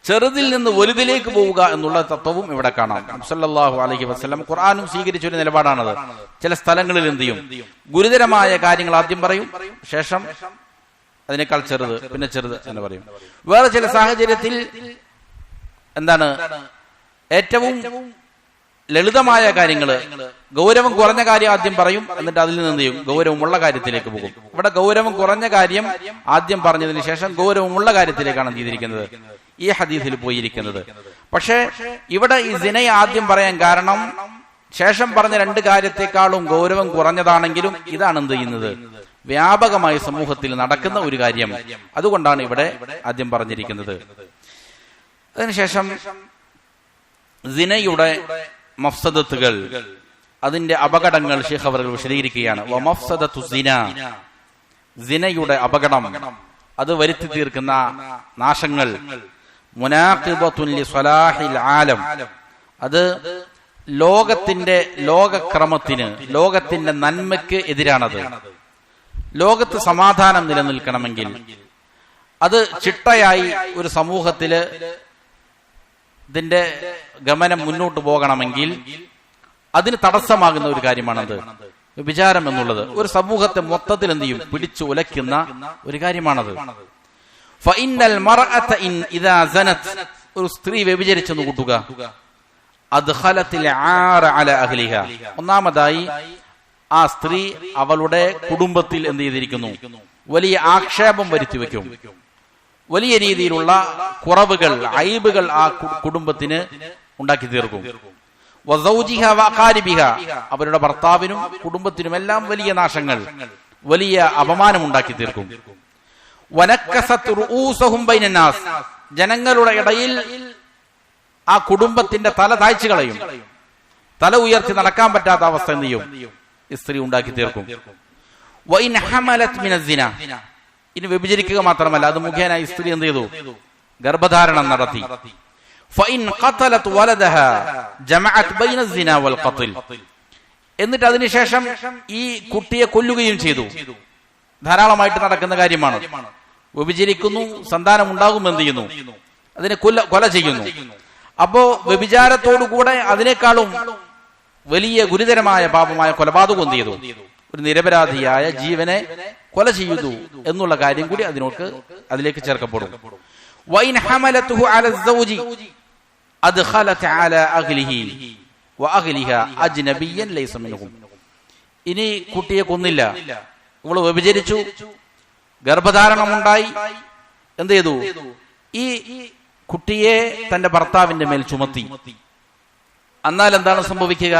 ചെറുതിൽ നിന്ന് വലുതിലേക്ക് പോവുക എന്നുള്ള തത്വവും ഇവിടെ കാണാം. സല്ലല്ലാഹു അലൈഹി വസല്ലം ഖുർആനും സ്വീകരിച്ച ഒരു നിലപാടാണത്. ചില സ്ഥലങ്ങളിൽ എന്ത് ചെയ്യും? ഗുരുതരമായ കാര്യങ്ങൾ ആദ്യം പറയും, ശേഷം അതിനേക്കാൾ ചെറുത്, പിന്നെ ചെറുത് എന്ന് പറയും. വേറെ ചില സാഹചര്യത്തിൽ എന്താണ് ഏറ്റവും ലളിതമായ കാര്യങ്ങള്, ഗൗരവം കുറഞ്ഞ കാര്യം ആദ്യം പറയും, എന്നിട്ട് അതിൽ നിന്ന് എന്ത് ചെയ്യും? ഗൗരവമുള്ള കാര്യത്തിലേക്ക് പോകും. ഇവിടെ ഗൗരവം കുറഞ്ഞ കാര്യം ആദ്യം പറഞ്ഞതിന് ശേഷം ഗൗരവമുള്ള കാര്യത്തിലേക്കാണ് ചെയ്തിരിക്കുന്നത്, ഈ ഹദീസിൽ പോയിരിക്കുന്നത്. പക്ഷേ ഇവിടെ ഈ സിനയെ ആദ്യം പറയാൻ കാരണം ശേഷം പറഞ്ഞ 2 കാര്യത്തെക്കാളും ഗൗരവം കുറഞ്ഞതാണെങ്കിലും ഇതാണ് എന്ത് ചെയ്യുന്നത്? വ്യാപകമായി സമൂഹത്തിൽ നടക്കുന്ന ഒരു കാര്യം. അതുകൊണ്ടാണ് ഇവിടെ ആദ്യം പറഞ്ഞിരിക്കുന്നത്. അതിനുശേഷം സിനയുടെ മഫ്സദത്തുകൾ, അതിന്റെ അപകടങ്ങൾ ശൈഖ് അവർ വിശദീകരിക്കുകയാണ്. വമഫ്സദത്തു സിന, സിനയുടെ അപകടം, അത് വരുത്തി തീർക്കുന്ന നാശങ്ങൾ, മുനാഖിബത്തുൻ ലിസ്വലാഹിൽ ആലം, അത് ലോകക്രമത്തിന്, ലോകത്തിന്റെ നന്മയ്ക്ക് എതിരാണത്. ലോകത്ത് സമാധാനം നിലനിൽക്കണമെങ്കിൽ, അത് ചിട്ടയായി ഒരു സമൂഹത്തില് ഇതിന്റെ ഗമനം മുന്നോട്ട് പോകണമെങ്കിൽ അതിന് തടസ്സമാകുന്ന ഒരു കാര്യമാണത് വ്യഭിചാരം എന്നുള്ളത്. ഒരു സമൂഹത്തെ മൊത്തത്തിൽ എന്ത് ചെയ്യും, പിടിച്ചു ഉലയ്ക്കുന്ന ഒരു കാര്യമാണത്. ഫഇന്നൽ മർഅത ഇദാ സനത്, ഒരു സ്ത്രീ വ്യഭിചരിച്ചെന്ന് കൂട്ടുക, അദ്ഖലത്തിൽ ആറ അല അഹ്ലിഹ, ഒന്നാമതായി ആ സ്ത്രീ അവളുടെ കുടുംബത്തിൽ എന്ത് ചെയ്തിരിക്കുന്നു, വലിയ ആക്ഷേപം വരുത്തി വെക്കും, വലിയ രീതിയിലുള്ള കുറവുകൾ, അയ്ബുകൾ ആ കുടുംബത്തിന് ഉണ്ടാക്കി തീർക്കും. വസൗജിഹ വഅഖാരിബിഹ, അവരുടെ ഭർത്താവിനും കുടുംബത്തിനുമെല്ലാം വലിയ നാശങ്ങൾ, വലിയ അപമാനം ഉണ്ടാക്കി തീർക്കും. വനക്കസത് റൂസഹും ബൈനന്നാസ്, ജനങ്ങളുടെ ഇടയിൽ ആ കുടുംബത്തിന്റെ തല താഴ്ച കളയും, തല ഉയർത്തി നടക്കാൻ പറ്റാത്ത അവസ്ഥ എന്ത് ചെയ്യും, സ്ത്രീ ഉണ്ടാക്കി തീർക്കും. വഇൻ ഹമലത് മിനസ്സിന, ഇനി വ്യഭിചരിക്കുക മാത്രമല്ല, അത് മുഖേന സ്ത്രീ എന്ത് ചെയ്തു, ഗർഭധാരണം നടത്തി. ഫഇൻ ഖതലത് വലദഹ ജമഅത് ബൈന الزنا والقتل, എന്നിട്ട് അതിനുശേഷം ഈ കുട്ടിയെ കൊല്ലുകയും ചെയ്തു. ധാരാളമായിട്ട് നടക്കുന്ന കാര്യമാണ്. വ്യഭിചരിക്കുന്നു, സന്താനം ഉണ്ടാകും, എന്ത് ചെയ്യുന്നു, അതിനെ കൊല ചെയ്യുന്നു. അപ്പോ വ്യഭിചാരത്തോടുകൂടെ അതിനേക്കാളും വലിയ ഗുരുതരമായ പാപമായ കൊലപാതകം എന്ത് ചെയ്തു, ഒരു നിരപരാധിയായ ജീവനെ കൊല ചെയ്തു എന്നുള്ള കാര്യം കൂടി അതിലേക്ക് ചേർക്കപ്പെടും. വഇൻ ഹമലതുഹു അല الزوج അദ്ഖലത് അല അഹ്ലിഹി വഅഹ്ലിഹ അജ്നബിയ്യൻ ലൈസ മിൻഹും, ഇനി കുട്ടിയെ കൊന്നില്ല, ഇവള് വ്യഭിചരിച്ചു, ഗർഭധാരണമുണ്ടായി, എന്ത് ചെയ്തു, ഈ കുട്ടിയെ തന്റെ ഭർത്താവിന്റെ മേൽ ചുമത്തി. എന്നാൽ എന്താണ് സംഭവിക്കുക,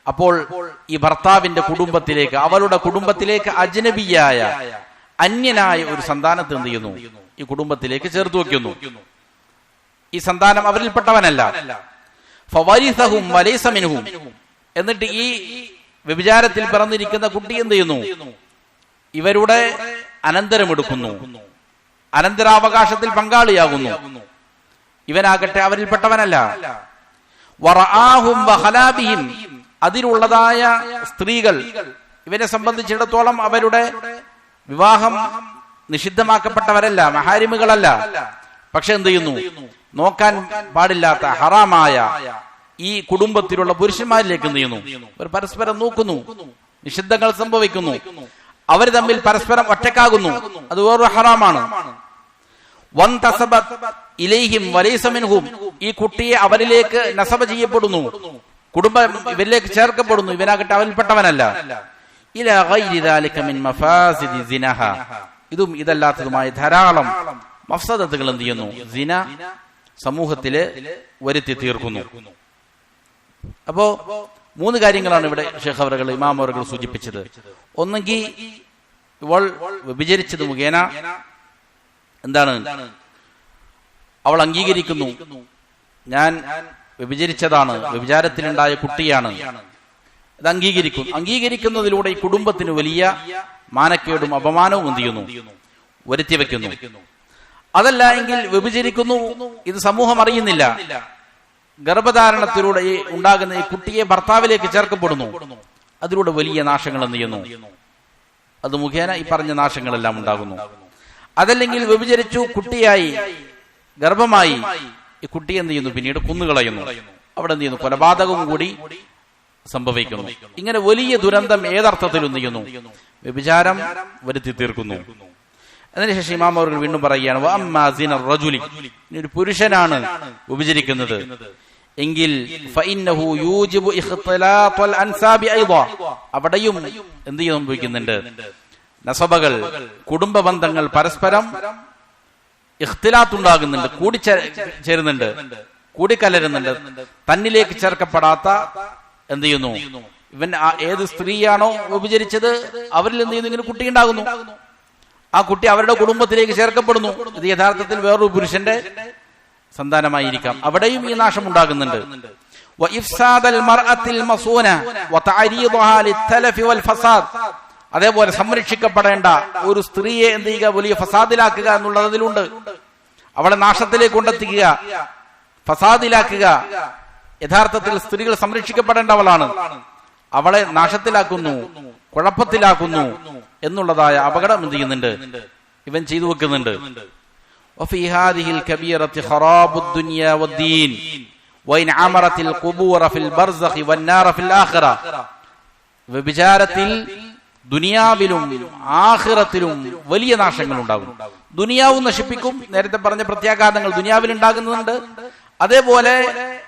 അപ്പോൾ ഈ ഭർത്താവിന്റെ കുടുംബത്തിലേക്ക്, അവളുടെ കുടുംബത്തിലേക്ക് അജ്നബിയായ, അന്യനായ ഒരു സന്താനത്തെ എന്ത് ചെയ്യുന്നു, ഈ കുടുംബത്തിലേക്ക് ചേർത്ത് വെക്കുന്നു. ഈ സന്താനം അവരിൽപ്പെട്ടവനല്ല. ഫവരിസഹും വലൈസ മിൻഹും, എന്നിട്ട് ഈ വ്യഭിചാരത്തിൽ പിറന്നിരിക്കുന്ന കുട്ടി എന്ത് ചെയ്യുന്നു, ഇവരുടെ അനന്തരമെടുക്കുന്നു, അനന്തരാവകാശത്തിൽ പങ്കാളിയാകുന്നു. ഇവനാകട്ടെ അവരിൽപ്പെട്ടവനല്ല. വറആഹും വഖലാബിഹിം, അതിലുള്ളതായ സ്ത്രീകൾ ഇവരെ സംബന്ധിച്ചിടത്തോളം അവരുടെ വിവാഹം നിഷിദ്ധമാക്കപ്പെട്ടവരല്ല, മഹാരിമുകളല്ല. പക്ഷെ എന്ത് ചെയ്യുന്നു, നോക്കാൻ പാടില്ലാത്ത ഹറാമായ ഈ കുടുംബത്തിലുള്ള പുരുഷന്മാരിലേക്ക് എന്ത് ചെയ്യുന്നു, അവർ പരസ്പരം നോക്കുന്നു, നിഷിദ്ധങ്ങൾ സംഭവിക്കുന്നു, അവർ തമ്മിൽ പരസ്പരം ഒറ്റക്കാകുന്നു, അത് വേറൊരു ഹറാമാണ്. വൻതസബത് ഇലൈഹിം വലൈസ മിൻഹും, ഈ കുട്ടിയെ അവരിലേക്ക് നസബ ചെയ്യപ്പെടുന്നു, കുടുംബം ഇവരിലേക്ക് ചേർക്കപ്പെടുന്നു, ഇവനാകട്ടെ അവരിൽപ്പെട്ടവനല്ല. ഇലാ ഗൈരി ദാലിക മിൻ മഫാസിദി സിനഹ, ഇതും ഇതല്ലാത്തതുമായ ധാരാളം മഫ്സദത്തുകൾ എന്ത് ചെയ്യുന്നു, സിന സമൂഹത്തില് വരുത്തി തീർക്കുന്നു. അപ്പോ 3 കാര്യങ്ങളാണ് ഇവിടെ ശൈഖ് അവറുകൾ, ഇമാം അവറുകൾ സൂചിപ്പിച്ചത്. ഒന്നെങ്കിൽ ഇവൾ വ്യഭിചരിച്ചത് മുഖേന എന്താണ്, അവൾ അംഗീകരിക്കുന്നു, ഞാൻ വ്യഭിചരിച്ചതാണ്, വ്യഭിചാരത്തിലുണ്ടായ കുട്ടിയാണ്, അത് അംഗീകരിക്കുന്നതിലൂടെ ഈ കുടുംബത്തിന് വലിയ മാനക്കേടും അപമാനവും എന്ത് ചെയ്യുന്നു, വരുത്തി വെക്കുന്നു. അതല്ല എങ്കിൽ വ്യഭിചരിക്കുന്നു, ഇത് സമൂഹം അറിയുന്നില്ല, ഗർഭധാരണത്തിലൂടെ ഉണ്ടാകുന്ന ഈ കുട്ടിയെ ഭർത്താവിലേക്ക് ചേർക്കപ്പെടുന്നു, അതിലൂടെ വലിയ നാശങ്ങൾ എന്ത് ചെയ്യുന്നു, അത് മുഖേന ഈ പറഞ്ഞ നാശങ്ങളെല്ലാം ഉണ്ടാകുന്നു. അതല്ലെങ്കിൽ വ്യഭിചരിച്ചു, കുട്ടിയായി, ഗർഭമായി, ഈ കുട്ടി എന്ത് ചെയ്യുന്നു, പിന്നീട് കൊന്നുകളയുന്നു, അവിടെ എന്ത് ചെയ്യുന്നു, കൊലപാതകവും കൂടി സംഭവിക്കുന്നു. ഇങ്ങനെ വലിയ ദുരന്തം ഏതർത്ഥത്തിൽ എന്ത് ചെയ്യുന്നു, വ്യഭിചാരം വരുത്തി തീർക്കുന്നു. അതിനുശേഷം ഇമാം അവർ വീണ്ടും പറയുകയാണ്, വഅമ്മാ സിന റജുലി, ഒരു പുരുഷനാണ് വ്യഭിചരിക്കുന്നത് എങ്കിൽ ഫഇന്നഹു യൂജിബു ഇഖ്തിലാത്തൽ അൻസാബി അയ്ദാ, അവിടെയും എന്ത് സംഭവിക്കുന്നുണ്ട്, നസബകൾ, കുടുംബ ബന്ധങ്ങൾ പരസ്പരം ഇഖ്തിലാത്ത് ഉണ്ടാകുന്നുണ്ട്, കൂടിച്ചേരുന്നുണ്ട്, കൂടിക്കലരുന്നുണ്ട്. തന്നിലേക്ക് ചേർക്കപ്പെടാത്ത എന്ത് ചെയ്യുന്നു, ഇവൻ ഏത് സ്ത്രീയാണോ വ്യഭിചരിച്ചത് അവരിൽ എന്ത് ചെയ്യുന്നു, ഇങ്ങനെ കുട്ടി ഉണ്ടാകുന്നു, ആ കുട്ടി അവരുടെ കുടുംബത്തിലേക്ക് ചേർക്കപ്പെടുന്നു. ഇത് യഥാർത്ഥത്തിൽ വേറൊരു പുരുഷന്റെ സന്താനമായിരിക്കാം, അവിടെയും ഈ നാശം ഉണ്ടാകുന്നുണ്ട്. അതേപോലെ സംരക്ഷിക്കപ്പെടേണ്ട ഒരു സ്ത്രീയെ എന്ത് ചെയ്യുക, വലിയ ഫസാദിലാക്കുക എന്നുള്ളത് അതിലുണ്ട്. അവളെ നാശത്തിലേക്ക് കൊണ്ടെത്തിക്കുക, ഫസാദിലാക്കുക. യഥാർത്ഥത്തിൽ സ്ത്രീകൾ സംരക്ഷിക്കപ്പെടേണ്ടവളാണ്, അവളെ നാശത്തിലാക്കുന്നു, കുഴപ്പത്തിലാക്കുന്നു എന്നുള്ളതായ അപകടം എന്ത് ചെയ്യുന്നുണ്ട്, ഇവൻ ചെയ്തു വെക്കുന്നുണ്ട്. وفي هذه الكبيرة خراب الدنيا والدين وإن عمرت القبور في البرزخ والنار في الآخرة. വ്യഭിചാരത്തിൽ ദുനിയാവിലും ആഖിറത്തിലും വലിയ നാശങ്ങൾ ഉണ്ടാകും. ദുനിയാവും നശിപ്പിക്കും, നേരത്തെ പറഞ്ഞ പ്രത്യാഘാതങ്ങൾ ദുനിയാവിൽ ഉണ്ടാകുന്നുണ്ട്. അതേപോലെ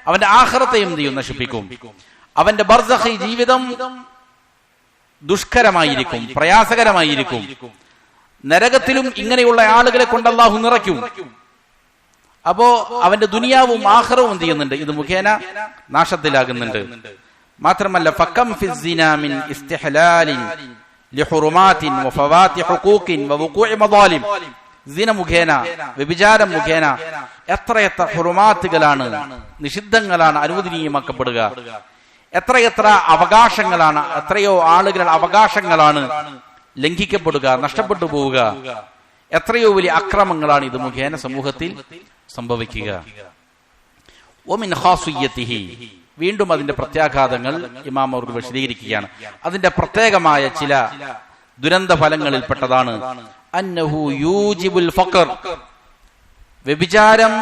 അവന്റെ ആഖിറത്തെയും നശിപ്പിക്കും. അവന്റെ ബർസഖി ജീവിതം ദുഷ്കരമായിരിക്കും, പ്രയാസകരമായിരിക്കും. നരകത്തിലും ഇങ്ങനെയുള്ള ആളുകളെ കൊണ്ട് അല്ലാഹു നിറയ്ക്കും. അപ്പോ അവന്റെ ദുനിയാവും ആഖിറവും എന്ത് ചെയ്യുന്നുണ്ട്, ഇത് മുഖേന നാശത്തിലാകുന്നുണ്ട്. മാത്രമല്ല ഫകം ഫിസ്സിനാ മിൻ ഇസ്തിഹ്ലാലിൻ ലിഹുറുമാത്തിൻ വഫവാതി ഹുഖൂഖിൻ വവുഖൂഇ മദാലിം. സിന മുഖേന, വ്യഭിചാരം മുഖേന എത്രയെത്ര ഹുറുമാത്തുകളാണ്, നിഷിദ്ധങ്ങളാണ് അനുവദനീയമാക്കപ്പെടുക. എത്രയെത്ര അവകാശങ്ങളാണ്, എത്രയോ ആളുകളുടെ അവകാശങ്ങളാണ് ലംഘിക്കപ്പെടുക, നഷ്ടപ്പെട്ടു പോവുക. എത്രയോ വലിയ അക്രമങ്ങളാണ് ഇത് മുഖേന സമൂഹത്തിൽ സംഭവിക്കുക. വമിൻ ഖാസിയ്യതിഹി, വീണ്ടും അതിന്റെ പ്രത്യാഘാതങ്ങൾ ഇമാം അവർ വിശദീകരിക്കുകയാണ്. അതിന്റെ പ്രത്യേകമായ ചില ദുരന്ത ഫലങ്ങളിൽപ്പെട്ടതാണ് അന്നഹു യൂജിബുൽ ഫഖർ. വ്യഭിചാരം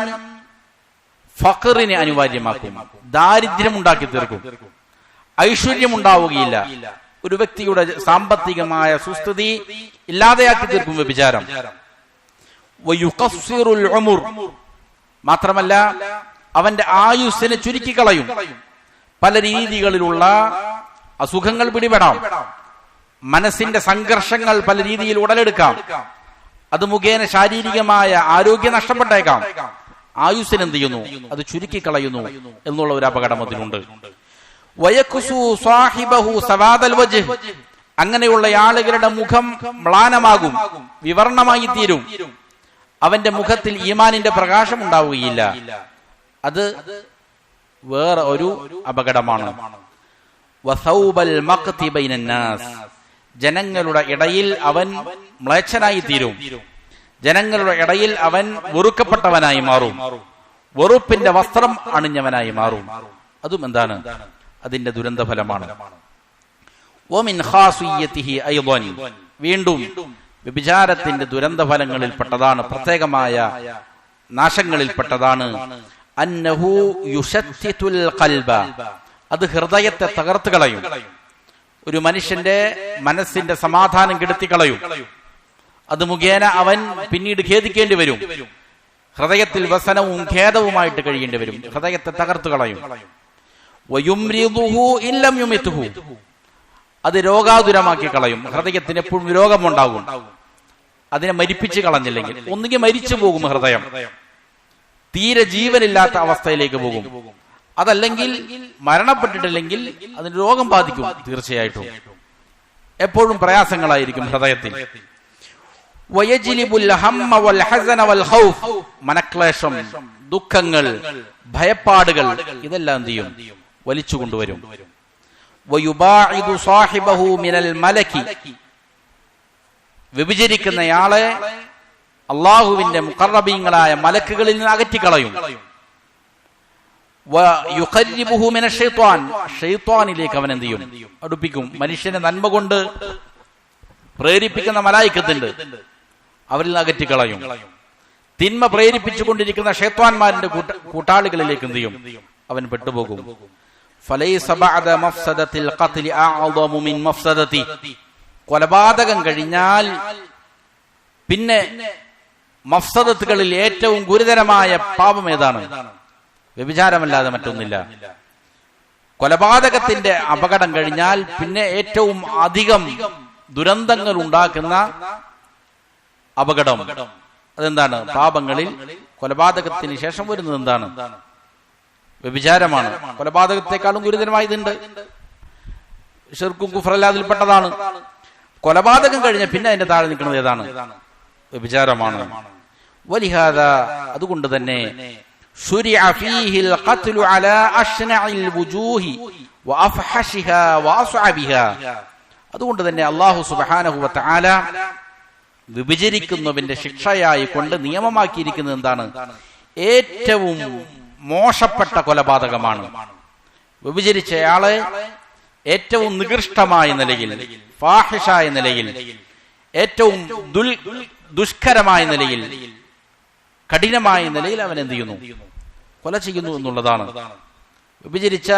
ഫഖറിനെ അനിവാര്യമാക്കും, ദാരിദ്ര്യം ഉണ്ടാക്കി തീർക്കും, ഐശ്വര്യം ഉണ്ടാവുകയില്ല. ഒരു വ്യക്തിയുടെ സാമ്പത്തികമായ സുസ്ഥിതി ഇല്ലാതെയാക്കി തീർക്കും വ്യഭിചാരം. വയുഖസ്സിറുൽ ഉമർ, മാത്രമല്ല അവന്റെ ആയുസ്സിനെ ചുരുക്കിക്കളയും. പല രീതികളിലുള്ള അസുഖങ്ങൾ പിടിപെടാം, മനസ്സിന്റെ സംഘർഷങ്ങൾ പല രീതിയിൽ ഉടലെടുക്കാം. അത് മുഖേന ശാരീരികമായ ആരോഗ്യം നഷ്ടപ്പെട്ടേക്കാം. ആയുസ്സിന് എന്ത് ചെയ്യുന്നു, അത് ചുരുക്കിക്കളയുന്നു എന്നുള്ള ഒരു അപകടം അതിലുണ്ട്. വയക്കുസു സാഹിബഹു സവാദൽ വജ്ഹ്, അങ്ങനെയുള്ള ആളുകളുടെ മുഖം മ്ലാനമാകും, വിവർണമായി തീരും. അവന്റെ മുഖത്തിൽ ഈമാനിന്റെ പ്രകാശം ഉണ്ടാവുകയില്ല. അത് വേറെ ഒരു അപകടമാണ്. വസൗബൽ മഖ്തി ബൈനന്നാസ്, ജനങ്ങളുടെ ഇടയിൽ അവൻ മ്ലേച്ഛനായി തീരും. ജനങ്ങളുടെ ഇടയിൽ അവൻ വെറുക്കപ്പെട്ടവനായി മാറും, വെറുപ്പിന്റെ വസ്ത്രം അണിഞ്ഞവനായി മാറും. അതും എന്താണ്, അതിന്റെ ദുരന്ത ഫലമാണ്. വമിൻ ഖാസിയ്യതിഹി അയ്ളൻ, വീണ്ടും വ്യഭിചാരത്തിന്റെ ദുരന്ത ഫലങ്ങളിൽപ്പെട്ടതാണ്, പ്രത്യേകമായ നാശങ്ങളിൽപ്പെട്ടതാണ് അന്നഹു യുശത്തിതുൽ ഖൽബ, അത് ഹൃദയത്തെ തകർത്ത് കളയും. ഒരു മനുഷ്യന്റെ മനസ്സിന്റെ സമാധാനം കെടുത്തിക്കളയും. അത് മുഖേന അവൻ പിന്നീട് ഖേദിക്കേണ്ടി വരും. ഹൃദയത്തിൽ വ്യസനവും ഖേദവുമായിട്ട് കഴിയേണ്ടി വരും. ഹൃദയത്തെ തകർത്തു കളയും. വയുംരിദുഹു ഇല്ലം യുമിതുഹു, അത് രോഗാതുരമാക്കി കളയും. ഹൃദയത്തിന് എപ്പോഴും രോഗമുണ്ടാകും. അതിനെ മരിപ്പിച്ച് കളഞ്ഞില്ലെങ്കിൽ ഒന്നുകിൽ മരിച്ചു പോകും, ഹൃദയം തീരെ ജീവനില്ലാത്ത അവസ്ഥയിലേക്ക് പോകും. അതല്ലെങ്കിൽ മരണപ്പെട്ടിട്ടില്ലെങ്കിൽ അതിന് രോഗം ബാധിക്കും. തീർച്ചയായിട്ടും എപ്പോഴും പ്രയാസങ്ങളായിരിക്കും ഹൃദയത്തിൽ. വയജ്ലിബുൽ ഹമ്മ വൽ ഹസന വൽ ഖൗഫ്, മനക്ലേശം, ദുഃഖങ്ങൾ, ഭയപ്പാടുകൾ, ഇതെല്ലാം എന്ത് ചെയ്യും, വലിച്ചു കൊണ്ടുവരും. വയുബാഇദു സാഹിബഹു മിനൽ മലക്കി, വ്യഭിചരിക്കുന്നയാളെ അള്ളാഹുവിന്റെ മുഖറബീങ്ങളായ മലക്കുകളിൽ നിന്ന് അകറ്റിക്കളയും. വയുഖരിബുഹു മിനശ് ശൈത്വാൻ, ശൈത്വാനിലേക്ക് അവൻ എന്ത് ചെയ്യും, അടുപ്പിക്കും. മനുഷ്യനെ നന്മ കൊണ്ട് പ്രേരിപ്പിക്കുന്ന മലായിക്കത്തുണ്ട്, അവരിൽ നിന്ന് അകറ്റിക്കളയും. തിന്മ പ്രേരിപ്പിച്ചുകൊണ്ടിരിക്കുന്ന ശൈത്വാന്മാരിന്റെ കൂട്ടാളികളിലേക്ക് എന്ത് ചെയ്യും, അവൻ പെട്ടുപോകും. ഫലൈസ ബഅദ മഫ്സദത്തിൽ ഖത്ലി അഅദമു മിൻ മഫ്സദതി, കൊലപാതകം കഴിഞ്ഞാൽ പിന്നെ മഫ്സദത്തുകളിൽ ഏറ്റവും ഗുരുതരമായ പാപം ഏതാണ്? വ്യഭിചാരമല്ലാതെ മറ്റൊന്നില്ല. കൊലപാതകത്തിന്റെ അപകടം കഴിഞ്ഞാൽ പിന്നെ ഏറ്റവും അധികം ദുരന്തങ്ങൾ ഉണ്ടാക്കുന്ന അപകടം അതെന്താണ്? പാപങ്ങളിൽ കൊലപാതകത്തിന് ശേഷം വരുന്നത് എന്താണ്? വ്യഭിചാരമാണ്. കൊലപാതകത്തെക്കാളും ഗുരുതരമായതുണ്ട്. ശിർക്കും കുഫ്റല്ലാതിൽപ്പെട്ടതാണ്. കൊലപാതകം കഴിഞ്ഞ പിന്നെ അതിന്റെ താഴെ നിൽക്കുന്നത് ഏതാണ്? വ്യഭിചാരമാണ്. വലിഹാദ, അതുകൊണ്ട് തന്നെ ശുരിഅ ഫീഹിൽ ഖത്ലു അലാ അശ്നഇൽ വുജൂഹി വഅഫഹശിഹാ വഅസ്അബിഹാ. അതുകൊണ്ട് തന്നെ അല്ലാഹു സുബ്ഹാനഹു വ തആല വിഭജിക്കുന്നവന്റെ ശിക്ഷയായി കൊണ്ട് നിയമമാക്കിയിരിക്കുന്നത് എന്താണ്? ഏറ്റവും മോശപ്പെട്ട കൊലപാതകമാണ്. വിഭജിച്ചയാളെ ഏറ്റവും നികൃഷ്ടമായ നിലയിൽ, ഫാഹിഷായ നിലയിൽ, ഏറ്റവും ദുഷ്കരമായ നിലയിൽ, കഠിനമായ നിലയിൽ അവൻ എന്ത് ചെയ്യുന്നു? കൊല ചെയ്യുന്നു എന്നുള്ളതാണ്. വിഭജിച്ച